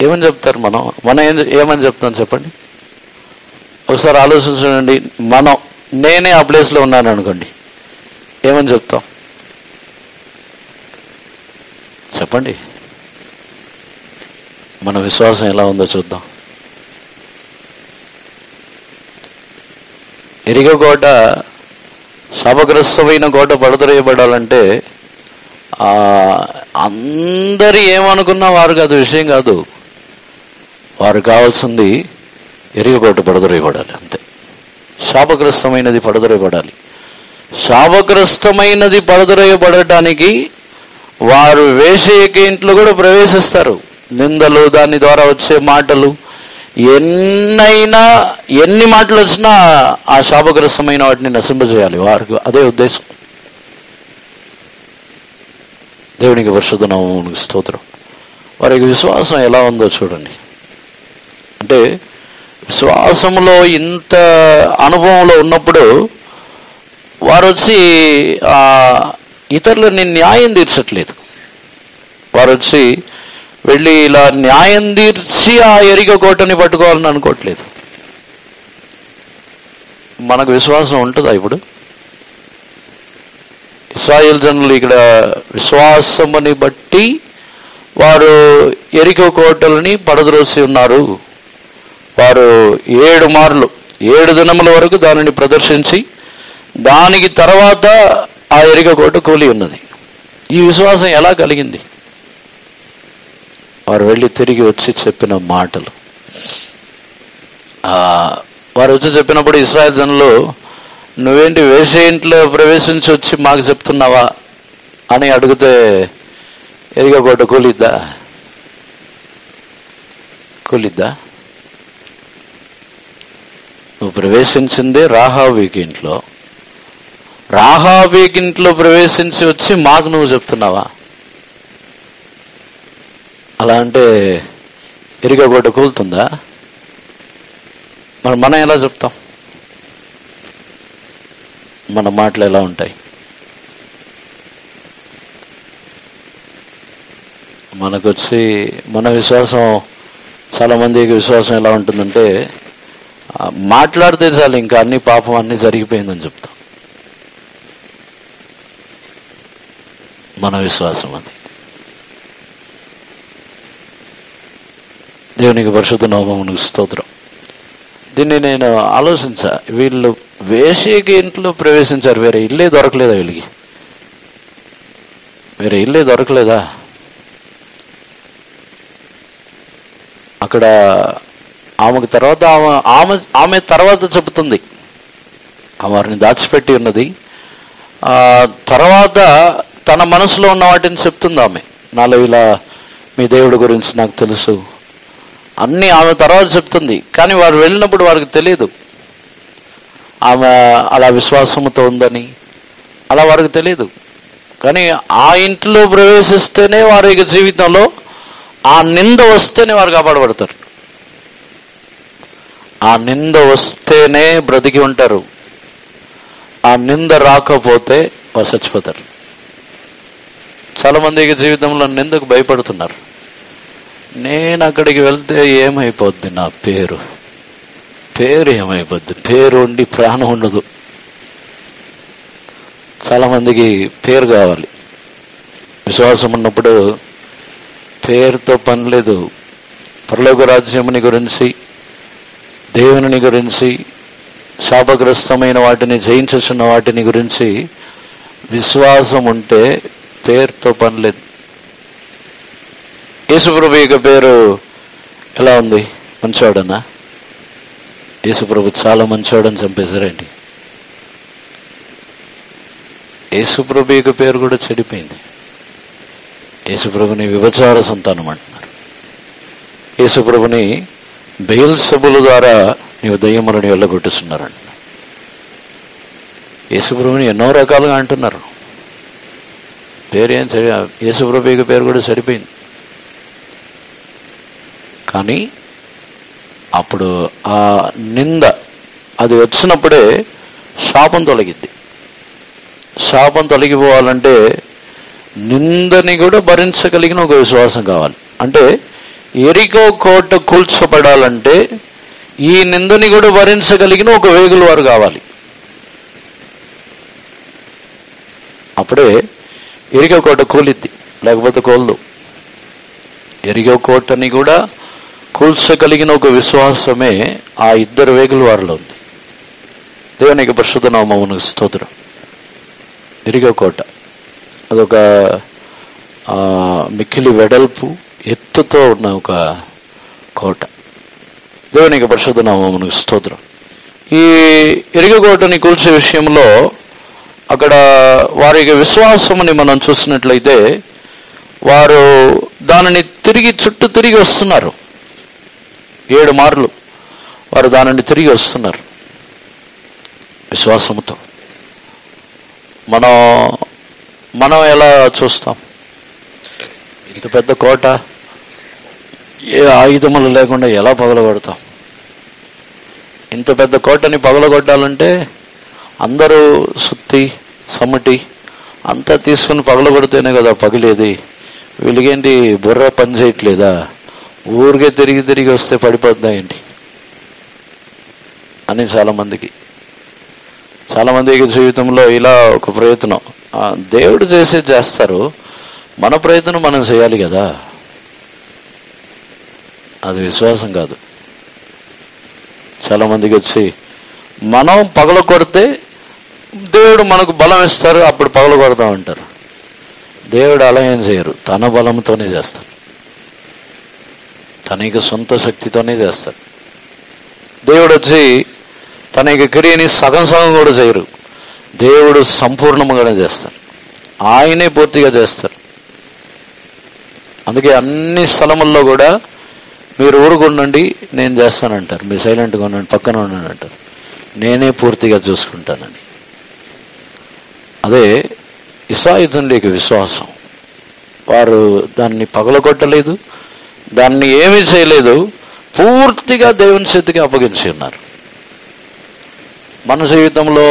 Speaker 1: ఏమని చెప్తారు? మనం ఏమని చెప్తాం చెప్పండి? ఒకసారి ఆలోచించండి. నేనే ఆ ప్లేస్లో ఉన్నాను అనుకోండి, ఏమని చెప్తాం చెప్పండి? మన విశ్వాసం ఎలా ఉందో చూద్దాం. ఎరిగో కోట, శాపగ్రస్తమైన కోట పడద్రోయబడాలంటే అందరు ఏమనుకున్నా వారు కాదు, విషయం కాదు. వారు కావాల్సింది ఎరిగో కోట పడద్రోయబడాలి, అంతే. శాపగ్రస్తమైనది పడద్రోయబడాలి. శాపగ్రస్తమైనది పడద్రోయబడటానికి వారు వేశ్యకి ఇంట్లో కూడా ప్రవేశిస్తారు. నిందలు, దాని ద్వారా వచ్చే మాటలు, ఎన్ని మాటలు వచ్చినా ఆ శాపగ్రస్తమైన వాటిని నశింపజేయాలి. వారికి అదే ఉద్దేశం. దేవునికి పరిశుద్ధ నామమునకు స్తోత్రం. వారికి విశ్వాసం ఎలా ఉందో చూడండి. అంటే విశ్వాసంలో ఇంత అనుభవంలో ఉన్నప్పుడు వారు వచ్చి ఇతరులని న్యాయం తీర్చట్లేదు. వారు వచ్చి వెళ్ళి ఇలా న్యాయం తీర్చి ఆ ఎరిగో కోటని పట్టుకోవాలని అనుకోవట్లేదు. మనకు విశ్వాసం ఉంటుందా ఇప్పుడు? ఇశ్రాయేల్ జనులు ఇక్కడ విశ్వాసముని బట్టి వారు ఎరికో కోటలని పడద్రోసి ఉన్నారు. వారు 7 మార్లు 7 దినముల వరకు దానిని ప్రదర్శించి దానికి తర్వాత ఆ ఎరికో కోట కూలి ఉన్నది. ఈ విశ్వాసం ఎలా కలిగింది? వారు వెళ్ళి తిరిగి వచ్చి చెప్పిన మాటలు. వారు వచ్చి చెప్పినప్పుడు ఇశ్రాయేల్ జనులు, నువ్వేంటి వేశ్య ఇంట్లో ప్రవేశించి వచ్చి మాకు చెప్తున్నావా అని అడిగితే ఎరికో కోట కూలిద్దా? నువ్వు ప్రవేశించిందే రాహాబుకి ఇంట్లో, రాహాబేకింట్లో ప్రవేశించి వచ్చి మాకు నువ్వు చెప్తున్నావా? అలా అంటే ఇరుగగొడ్డ కూలుతుందా? మరి మనం ఎలా చెప్తాం? మన మాటలు ఎలా ఉంటాయి? మనకొచ్చి మన విశ్వాసం, చాలామందికి విశ్వాసం ఎలా ఉంటుందంటే మాట్లాడితే చాలు ఇంకా అన్ని పాపం అన్నీ జరిగిపోయిందని చెప్తాం. మన విశ్వాసం అది. దేవునికి పరిశుద్ధ నామమునకు స్తోత్రం. దీన్ని నేను ఆలోచించా. వీళ్ళు వేశ్యకి ఇంట్లో ప్రవేశించారు, వేరే ఇల్లే దొరకలేదా వీళ్ళకి? వేరే ఇల్లే దొరకలేదా? అక్కడ ఆమెకు తర్వాత ఆమె తర్వాత చెబుతుంది, వారిని దాచిపెట్టి ఉన్నది. తర్వాత తన మనసులో ఉన్న వాటిని చెప్తుంది. నాలో ఇలా మీ దేవుడి గురించి నాకు తెలుసు అన్నీ ఆమె తర్వాత చెప్తుంది. కానీ వారు వెళ్ళినప్పుడు వారికి తెలియదు ఆమె అలా విశ్వాసంతో ఉందని, అలా వారికి తెలియదు. కానీ ఆ ఇంట్లో ప్రవేశిస్తేనే వారి జీవితంలో ఆ నింద వస్తేనే వారు కాపాడబడతారు. ఆ నింద వస్తేనే బ్రతికి ఉంటారు. ఆ నింద రాకపోతే వారు చచ్చిపోతారు. చాలా మందికి జీవితంలో నిందకు భయపడుతున్నారు. నేను అక్కడికి వెళ్తే ఏమైపోద్ది, నా పేరు ఏమైపోద్ది, పేరు ఉండి ప్రాణం ఉండదు. చాలా మందికి పేరు కావాలి. విశ్వాసం ఉన్నప్పుడు పేరుతో పని లేదు. పరలోక రాజ్యముని గురించి, దేవుని గురించి, శాపగ్రస్తమైన వాటిని జయించుచున్న వాటిని గురించి విశ్వాసం ఉంటే పేరుతో పని లేదు. యేసుప్రభు యొక్క పేరు ఎలా ఉంది? మంచోడనా? యేసుప్రభు చాలా మంచోడని చంపేశారేంటి? యేసుప్రభు యొక్క పేరు కూడా చెడిపోయింది. యేసుప్రభుని వ్యభిచార సంతానం అంటున్నారు. యేసుప్రభుని బెయల్సెబుల ద్వారా నీవు దయ్యములను వెళ్ళగొట్టుస్తున్నారంటున్నారు. యేసుప్రభుని ఎన్నో రకాలుగా అంటున్నారు. పేరు ఏం చెడి, యేసుప్రభు యొక్క పేరు కూడా చెడిపోయింది. కానీ అప్పుడు ఆ నింద అది వచ్చినప్పుడే శాపం తొలగిద్ది. శాపం తొలగిపోవాలంటే నిందని కూడా భరించగలిగిన ఒక విశ్వాసం కావాలి. అంటే ఎరికో కోట కూల్చబడాలంటే ఈ నిందని కూడా భరించగలిగిన ఒక వేగుల వారు కావాలి. అప్పుడే ఎరికో కోట కూలిద్ది, లేకపోతే కోల్దు. ఎరికో కోటని కూడా కూల్చగలిగిన ఒక విశ్వాసమే ఆ ఇద్దరు వేగుల వారిలో ఉంది. దేవునికి పరిశుద్ధ నామమునకు స్తోత్రం. ఎరికో కోట అదొక మిక్కిలి వెడల్పు ఎత్తుతో ఉన్న ఒక కోట. దేవునికి పరిశుద్ధ నామమునకు స్తోత్రం. ఈ ఎరికో కోటని కూల్చే విషయంలో అక్కడ వారి విశ్వాసముని మనం చూసినట్లయితే వారు దానిని చుట్టూ తిరిగి వస్తున్నారు. 7 మార్లు వారు దానిని తిరిగి వస్తున్నారు విశ్వాసముతో. మనం ఎలా చూస్తాం? ఇంత పెద్ద కోట ఏ ఆయుధములు లేకుండా ఎలా పగలగొడతాం? ఇంత పెద్ద కోటని పగలగొట్టాలంటే అందరూ సుత్తి సమ్మటి అంతా తీసుకుని పగలగొడితేనే కదా పగిలేది. వీళ్ళకేంటి బుర్ర పని చేయట్లేదా? ఊరికే తిరిగి వస్తే పడిపోద్దా ఏంటి అని చాలామందికి జీవితంలో ఇలా ఒక ప్రయత్నం దేవుడు చేస్తారు. మన ప్రయత్నం మనం చేయాలి కదా. అది విశ్వాసం కాదు. చాలామందికి వచ్చి మనం పగల కొడితే దేవుడు మనకు బలం ఇస్తారు, అప్పుడు పగల కొడతాం అంటారు. దేవుడు అలా ఏం చేయరు, తన బలంతోనే చేస్తాడు, తన యొక్క సొంత శక్తితోనే చేస్తాడు. దేవుడు వచ్చి తన యొక్క క్రియని సగం కూడా చేయరు. దేవుడు సంపూర్ణంగానే చేస్తాడు, ఆయనే పూర్తిగా చేస్తారు. అందుకే అన్ని స్థలముల్లో కూడా మీరు ఊరుకుండండి నేను చేస్తానంటారు, మీరు సైలెంట్గా ఉండండి పక్కన ఉండండి అంటారు. నేనే పూర్తిగా చూసుకుంటానని. అదే ఇశ్రాయేలీయుల యొక్క విశ్వాసం. వారు దాన్ని పగలగొట్టలేదు, దాన్ని ఏమీ చేయలేదు, పూర్తిగా దేవుని చేతికి అప్పగించి ఉన్నారు. మన జీవితంలో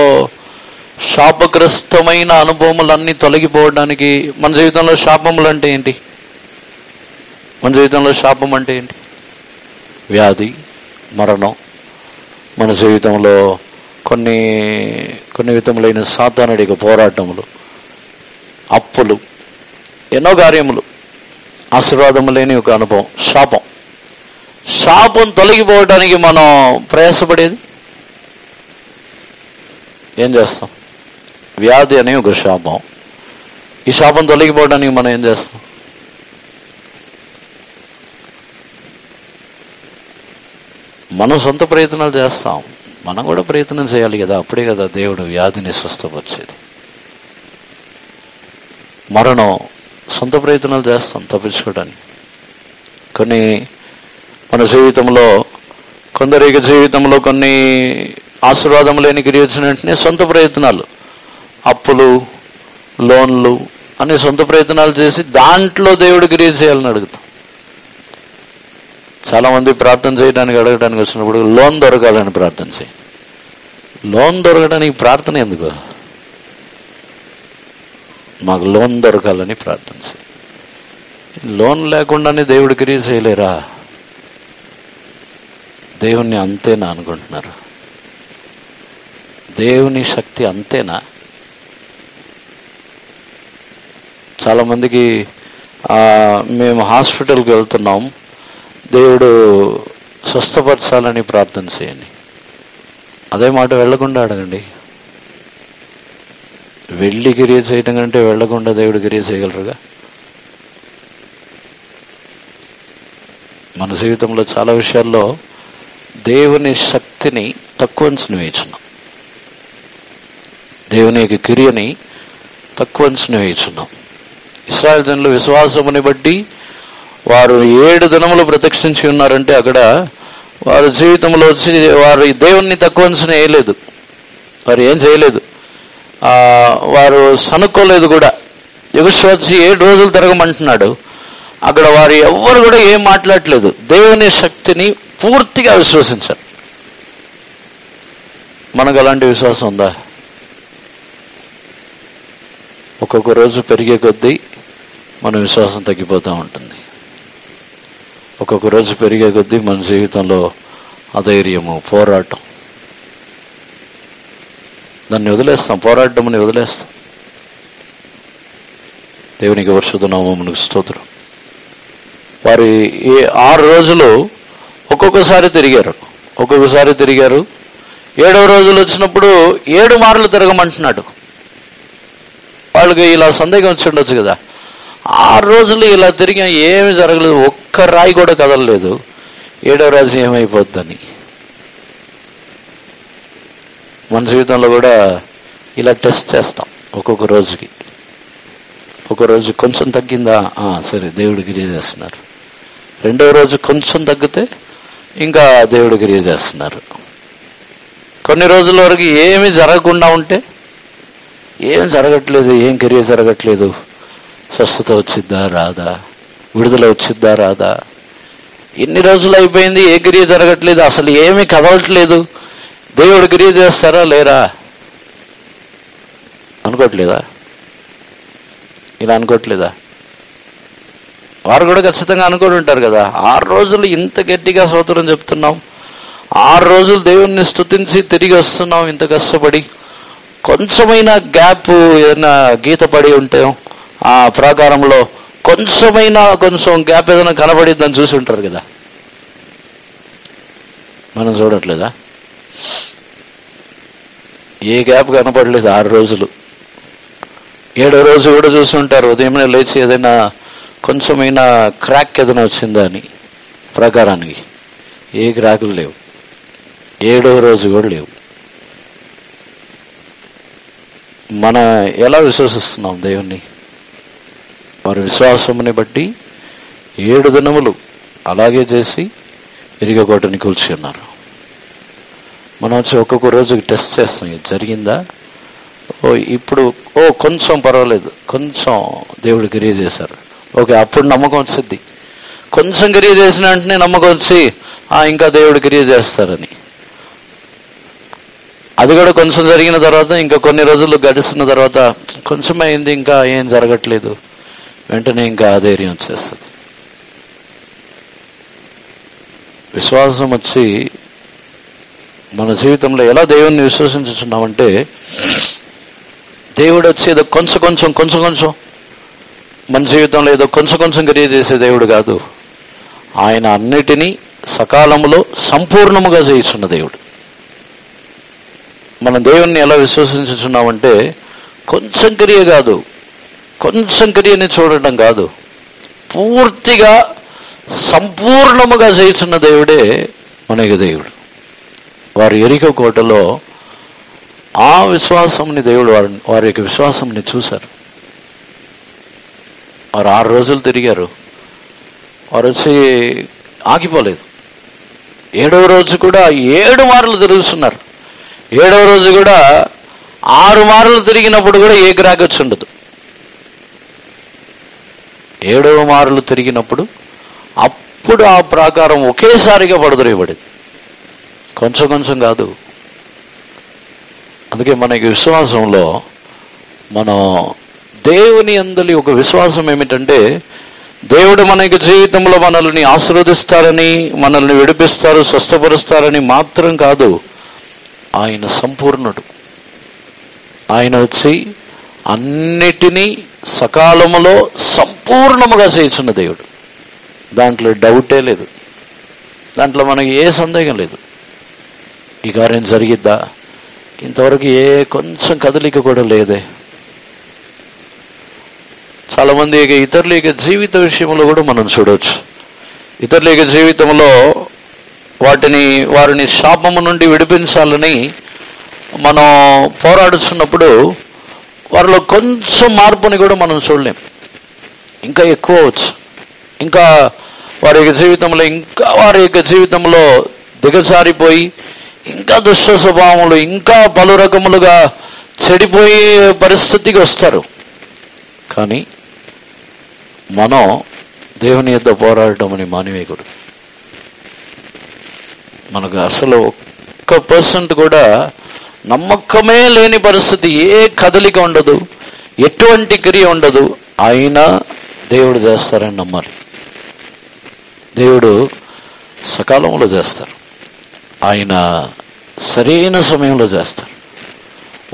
Speaker 1: శాపగ్రస్తమైన అనుభవములన్నీ తొలగిపోవడానికి, మన జీవితంలో శాపములు అంటే ఏంటి? మన జీవితంలో శాపం అంటే ఏంటి? వ్యాధి, మరణం. మన జీవితంలో కొన్ని విధములైన సాతానుడిక పోరాటములు, అప్పులు, ఎన్నో కార్యములు, ఆశీర్వాదము లేని ఒక అనుభవం, శాపం. శాపం తొలగిపోవడానికి మనం ప్రయాసపడేది ఏం చేస్తాం? వ్యాధి అనే ఒక శాపం. ఈ శాపం తొలగిపోవడానికి మనం ఏం చేస్తాం? మనం సొంత ప్రయత్నాలు చేస్తాం. మనం కూడా ప్రయత్నం చేయాలి కదా, అప్పుడే కదా దేవుడు వ్యాధిని స్వస్థపరిచేది. మరణం సొంత ప్రయత్నాలు చేస్తాం తప్పించుకోవడానికి. కొన్ని మన జీవితంలో, కొందరికి జీవితంలో కొన్ని ఆశీర్వాదం లేని క్రియ వచ్చిన వెంటనే సొంత ప్రయత్నాలు, అప్పులు, లోన్లు అని సొంత ప్రయత్నాలు చేసి దాంట్లో దేవుడు క్రియ చేయాలని అడుగుతాం. చాలామంది ప్రార్థన చేయడానికి అడగడానికి వచ్చినప్పుడు లోన్ దొరకాలని ప్రార్థన చేయి. లోన్ దొరకడానికి ప్రార్థన ఎందుకు? మాకు లోన్ దొరకాలని ప్రార్థన చేయి. లోన్ లేకుండానే దేవుడు క్రియ చేయలేరా? దేవుణ్ణి అంతేనా అనుకుంటున్నారు? దేవుని శక్తి అంతేనా? చాలామందికి మేము హాస్పిటల్కి వెళ్తున్నాం, దేవుడు స్వస్థపరచాలని ప్రార్థన చేయండి. అదే మాట వెళ్ళకుండా అడగండి. వెళ్ళి క్రియ చేయడం కంటే వెళ్ళకుండా దేవుడు క్రియ చేయగలరుగా? మన జీవితంలో చాలా విషయాల్లో దేవుని శక్తిని తక్కువ అంచనా వేస్తున్నాం, దేవుని యొక్క క్రియని తక్కువ అంచనా వేస్తున్నాం. ఇశ్రాయేలు జనులు విశ్వాసముని బట్టి వారు 7 దినములు ప్రత్యక్షించి ఉన్నారంటే అక్కడ వారి జీవితంలో వచ్చి వారు దేవుణ్ణి తక్కువ అంచనా వేయలేదు. వారు ఏం చేయలేదు, వారు సనుక్కోలేదు కూడా. యెహోషువ వచ్చి 7 రోజులు తిరగమంటున్నాడు, అక్కడ వారు ఎవ్వరు కూడా ఏం మాట్లాడలేదు. దేవుని శక్తిని పూర్తిగా విశ్వసించారు. మనకు అలాంటి విశ్వాసం ఉందా? ఒక్కొక్క రోజు పెరిగే కొద్దీ మన విశ్వాసం తగ్గిపోతూ ఉంటుంది. ఒక్కొక్క రోజు పెరిగే కొద్దీ మన జీవితంలో అధైర్యము, పోరాటం, దాన్ని వదిలేస్తాం, పోరాటముని వదిలేస్తాం. దేవునికి పరిశుద్ధ నామమునకు స్తోత్రం. వారి 6 రోజులు ఒక్కొక్కసారి తిరిగారు. 7వ రోజులు వచ్చినప్పుడు 7 మార్లు తిరగమంటున్నాడు. వాళ్ళకి ఇలా సందేహం వచ్చి ఉండొచ్చు కదా, 6 రోజులు ఇలా తిరిగా ఏమి జరగలేదు, ఒక్క రాయి కూడా కదలలేదు, 7వ రోజు ఏమైపోద్దని. మన జీవితంలో కూడా ఇలా టెస్ట్ చేస్తాం. ఒక్కొక్క రోజుకి, ఒక రోజు కొంచెం తగ్గిందా, సరే దేవుడు క్రియ చేస్తున్నారు. 2వ రోజు కొంచెం తగ్గితే ఇంకా దేవుడు క్రియ చేస్తున్నారు. కొన్ని రోజుల వరకు ఏమి జరగకుండా ఉంటే, ఏం జరగట్లేదు, ఏం క్రియ జరగట్లేదు, స్వస్థత వచ్చిద్దా రాదా, విడుదల వచ్చిద్దా రాదా, ఎన్ని రోజులు అయిపోయింది, ఏ క్రియ జరగట్లేదు, అసలు ఏమీ కదలట్లేదు, దేవుడు క్రియ చేస్తారా లేరా అనుకోవట్లేదా? ఇలా అనుకోవట్లేదా? వారు కూడా ఖచ్చితంగా అనుకుని ఉంటారు కదా. 6 రోజులు ఇంత గట్టిగా స్తోత్రం చెప్తున్నాం, 6 రోజులు దేవుణ్ణి స్తుతించి తిరిగి వస్తున్నాం ఇంత కష్టపడి, కొంచెమైనా గ్యాప్ ఏదైనా గీత పడి ఉంటే ఆ ప్రాకారంలో కొంచెం గ్యాప్ ఏదైనా కనబడిద్దని చూసి ఉంటారు కదా. మనం చూడట్లేదా? ఏ గ్యాప్ కనపడలేదు 6 రోజులు. 7వ రోజు కూడా చూసి ఉంటారు, ఉదయమే లేచి ఏదైనా కొంచెమైనా క్రాక్ ఏదైనా వచ్చిందా అని ప్రాకారానికి. ఏ క్రాకులు లేవు. 7వ రోజు కూడా లేవు. మన ఎలా విశ్వసిస్తున్నాం దేవుణ్ణి? వారి విశ్వాసముని బట్టి 7 దినములు అలాగే చేసి ఇరిగగొట్టని కూల్చి ఉన్నారు. మనం వచ్చి ఒక్కొక్క రోజుకి టెస్ట్ చేస్తాం, ఇది జరిగిందా, ఇప్పుడు కొంచెం పర్వాలేదు, కొంచెం దేవుడు క్రియ చేశారు, ఓకే, అప్పుడు నమ్మకం వచ్చింది. కొంచెం క్రియ చేసిన వెంటనే నమ్మకం వచ్చి ఇంకా దేవుడు క్రియ చేస్తారని. అది కూడా కొంచెం జరిగిన తర్వాత ఇంకా కొన్ని రోజులు గడిచిన తర్వాత కొంచెం అయింది, ఇంకా ఏం జరగట్లేదు, వెంటనే ఇంకా ధైర్యం వచ్చేస్తుంది. విశ్వాసం వచ్చి మన జీవితంలో ఎలా దేవుణ్ణి విశ్వసించుచున్నామంటే, దేవుడు వచ్చి ఏదో కొంచెం కొంచెం మన జీవితంలో ఏదో కొంచెం క్రియ చేసే దేవుడు కాదు. ఆయన అన్నిటినీ సకాలంలో సంపూర్ణముగా చేయిస్తున్న దేవుడు. మనం దేవుణ్ణి ఎలా విశ్వసించుచున్నామంటే, కొంచెం క్రియ కాదు, కొంచెం క్రియని చూడటం కాదు, పూర్తిగా సంపూర్ణముగా చేస్తున్న దేవుడే మనకి దేవుడు. వారి యెరికో కోటలో ఆ విశ్వాసంని దేవుడు వారి యొక్క విశ్వాసంని చూశారు. వారు 6 రోజులు తిరిగారు, వారు వచ్చి ఆగిపోలేదు. 7వ రోజు కూడా 7 మార్లు తిరుగుతున్నారు. 7వ రోజు కూడా 6 మార్లు తిరిగినప్పుడు కూడా ఏ గ్రాగొచ్చి ఉండదు. 7వ మార్లు తిరిగినప్పుడు అప్పుడు ఆ ప్రాకారం ఒకేసారిగా పడుదరేయబడింది, కొంచెం కాదు. అందుకే మనకి విశ్వాసంలో మనం దేవుని యందలి ఒక విశ్వాసం ఏమిటంటే, దేవుడు మనకి జీవితంలో మనల్ని ఆశీర్వదిస్తారని, మనల్ని విడిపిస్తారు, స్వస్థపరుస్తారని మాత్రం కాదు, ఆయన సంపూర్ణుడు. ఆయన వచ్చి అన్నిటినీ సకాలములో సంపూర్ణముగా చేస్తున్న దేవుడు. దాంట్లో డౌటే లేదు, దాంట్లో మనకి ఏ సందేహం లేదు. ఈ కార్యం జరిగిద్దా, ఇంతవరకు కొంచెం కదలిక కూడా లేదే. చాలామంది ఇతరుల యొక్క జీవిత విషయంలో కూడా మనం చూడవచ్చు. ఇతరుల యొక్క జీవితంలో వారిని శాపము నుండి విడిపించాలని మనం పోరాడుతున్నప్పుడు వారిలో కొంచెం మార్పుని కూడా మనం చూడలేం. ఇంకా ఎక్కువ అవచ్చు, ఇంకా వారి యొక్క జీవితంలో దిగజారిపోయి ఇంకా దుష్ట స్వభావములు, ఇంకా పలు రకములుగా చెడిపోయే పరిస్థితికి వస్తారు. కానీ మనం దేవుని యొద్ద పోరాడటం అని మానివేయకూడదు. మనకు అసలు 1% కూడా నమ్మకమే లేని పరిస్థితి, ఏ కదలిక ఉండదు, ఎటువంటి క్రియ ఉండదు, అయినా దేవుడు చేస్తారని నమ్మాలి. దేవుడు సకాలంలో చేస్తారు, ఆయన సరైన సమయంలో చేస్తారు.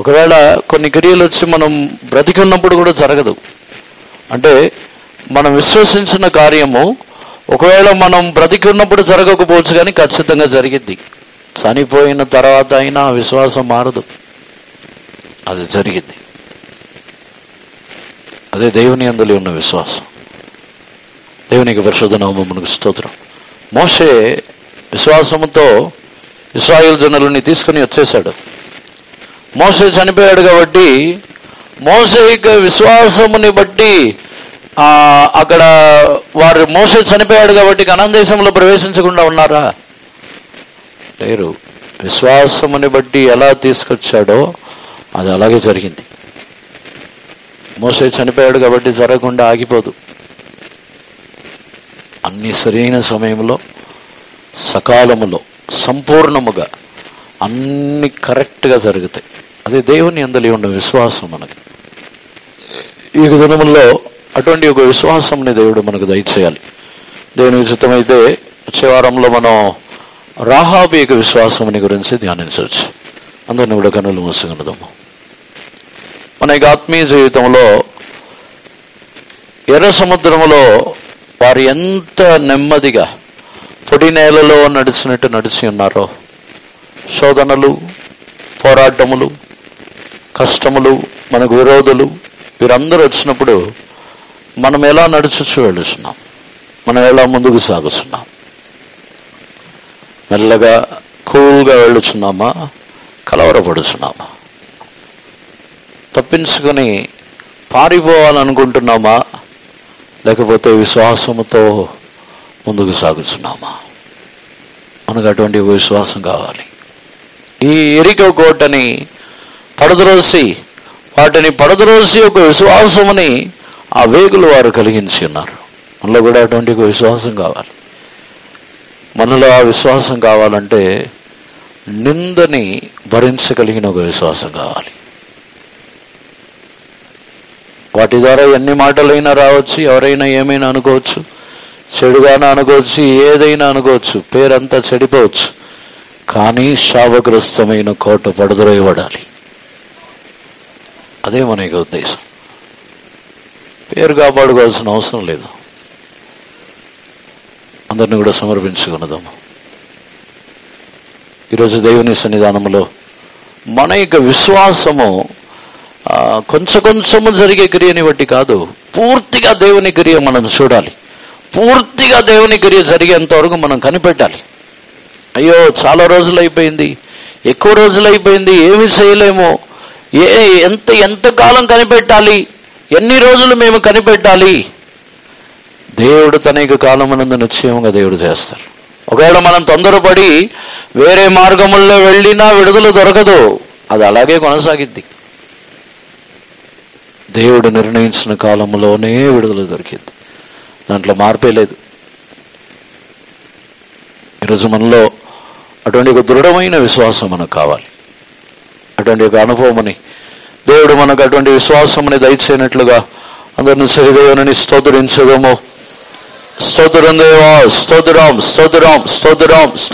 Speaker 1: ఒకవేళ కొన్ని క్రియలు వచ్చి మనం బ్రతికి ఉన్నప్పుడు కూడా జరగదు. అంటే మనం విశ్వసించిన కార్యము ఒకవేళ మనం బ్రతికి ఉన్నప్పుడు జరగకపోవచ్చు, కానీ ఖచ్చితంగా జరిగిద్ది. చనిపోయిన తర్వాత అయినా విశ్వాసం మారదు, అది జరిగిద్ది. అదే దేవుని యందు ఉన్న విశ్వాసం. దేవునికి పరిశుద్ధ నామమునకు స్తోత్రం. మోషే విశ్వాసముతో ఇశ్రాయేలు జనులని తీసుకుని వచ్చేసాడు. మోషే చనిపోయాడు కాబట్టి మోషే యొక్క విశ్వాసముని బట్టి అక్కడ మోషే చనిపోయాడు కాబట్టి కనాన్ దేశంలో ప్రవేశించకుండా ఉన్నారా? లేరు. విశ్వాసముని బట్టి ఎలా తీసుకొచ్చాడో అది అలాగే జరిగింది. మోషే చనిపోయాడు కాబట్టి జరగకుండా ఆగిపోదు. అన్ని సరైన సమయంలో, సకాలములో, సంపూర్ణముగా అన్ని కరెక్ట్గా జరుగుతాయి. అదే దేవుని యందు ఉన్న విశ్వాసం. మనకి ఈ దినముల్లో అటువంటి ఒక విశ్వాసంని దేవుడు మనకు దయచేయాలి. దేవుని ఉచితమైతే వచ్చే వారంలో మనం రాహాబు యొక్క విశ్వాసముని గురించి ధ్యానించవచ్చు. అందరిని కూడా కన్నులు మూసుకున్నదాము. మన యొక్క ఆత్మీయ జీవితంలో ఎర్ర సముద్రములో వారు ఎంత నెమ్మదిగా పొడి నేలలో నడిచినట్టు నడిచి ఉన్నారో, శోధనలు, పోరాటములు, కష్టములు, మనకు విరోధులు వీరందరూ వచ్చినప్పుడు మనం ఎలా నడుచుచు వెళుతున్నాం, మనం ఎలా ముందుకు సాగుతున్నాం? మెల్లగా కూల్గా వెళ్ళుచున్నామా, కలవరపడుచున్నామా? తప్పించుకొని పారిపోవాలనుకుంటున్నామా, లేకపోతే విశ్వాసముతో ముందుకు సాగుతున్నామా? మనకు అటువంటి విశ్వాసం కావాలి. ఈ యెరికో కోటని పడద్రోసి వాటిని పడద్రోసి ఒక విశ్వాసముని ఆ వేగులు వారు కలిగించి ఉన్నారు. మనలో కూడా అటువంటి ఒక విశ్వాసం కావాలి. మనలో ఆ విశ్వాసం కావాలంటే నిందని భరించగలిగిన ఒక విశ్వాసం కావాలి. వాటి ద్వారా ఎన్ని మాటలైనా రావచ్చు, ఎవరైనా ఏమైనా అనుకోవచ్చు, చెడుగానే అనుకోవచ్చు, ఏదైనా అనుకోవచ్చు, పేరంతా చెడిపోవచ్చు. కానీ శాపగ్రస్తమైన కోట పడద్రోయబడాలి. అదే మన యొక్క ఉద్దేశం. పేరు కాపాడుకోవాల్సిన అవసరం లేదు. అందరిని కూడా సమర్పించుకున్నదాము. ఈరోజు దేవుని సన్నిధానంలో మన యొక్క విశ్వాసము కొంచెము జరిగే క్రియని బట్టి కాదు, పూర్తిగా దేవుని క్రియ మనం చూడాలి. పూర్తిగా దేవుని క్రియ జరిగేంత వరకు మనం కనిపెట్టాలి. అయ్యో చాలా రోజులు అయిపోయింది, ఎక్కువ రోజులు అయిపోయింది, ఏమి చేయలేము, ఎంతకాలం కనిపెట్టాలి, ఎన్ని రోజులు మేము కనిపెట్టాలి? దేవుడు తన యొక్క కాలమునందు నిశ్చయంగా దేవుడు చేస్తారు. ఒకవేళ మనం తొందరపడి వేరే మార్గముల్లో వెళ్ళినా విడుదల దొరకదు, అది అలాగే కొనసాగిద్ది. దేవుడు నిర్ణయించిన కాలంలోనే విడుదల దొరికింది, దాంట్లో మార్పే లేదు. ఈరోజు మనలో అటువంటి ఒక దృఢమైన విశ్వాసం మనకు కావాలి. అటువంటి ఒక అనుభవమని దేవుడు మనకు అటువంటి విశ్వాసముని దయచేయనట్లుగా అందరిని సరిదేవుని స్తోత్రించదము. స్తోత్రం దేవా, స్తోత్రం స్తోత్రం స్తోత్రం.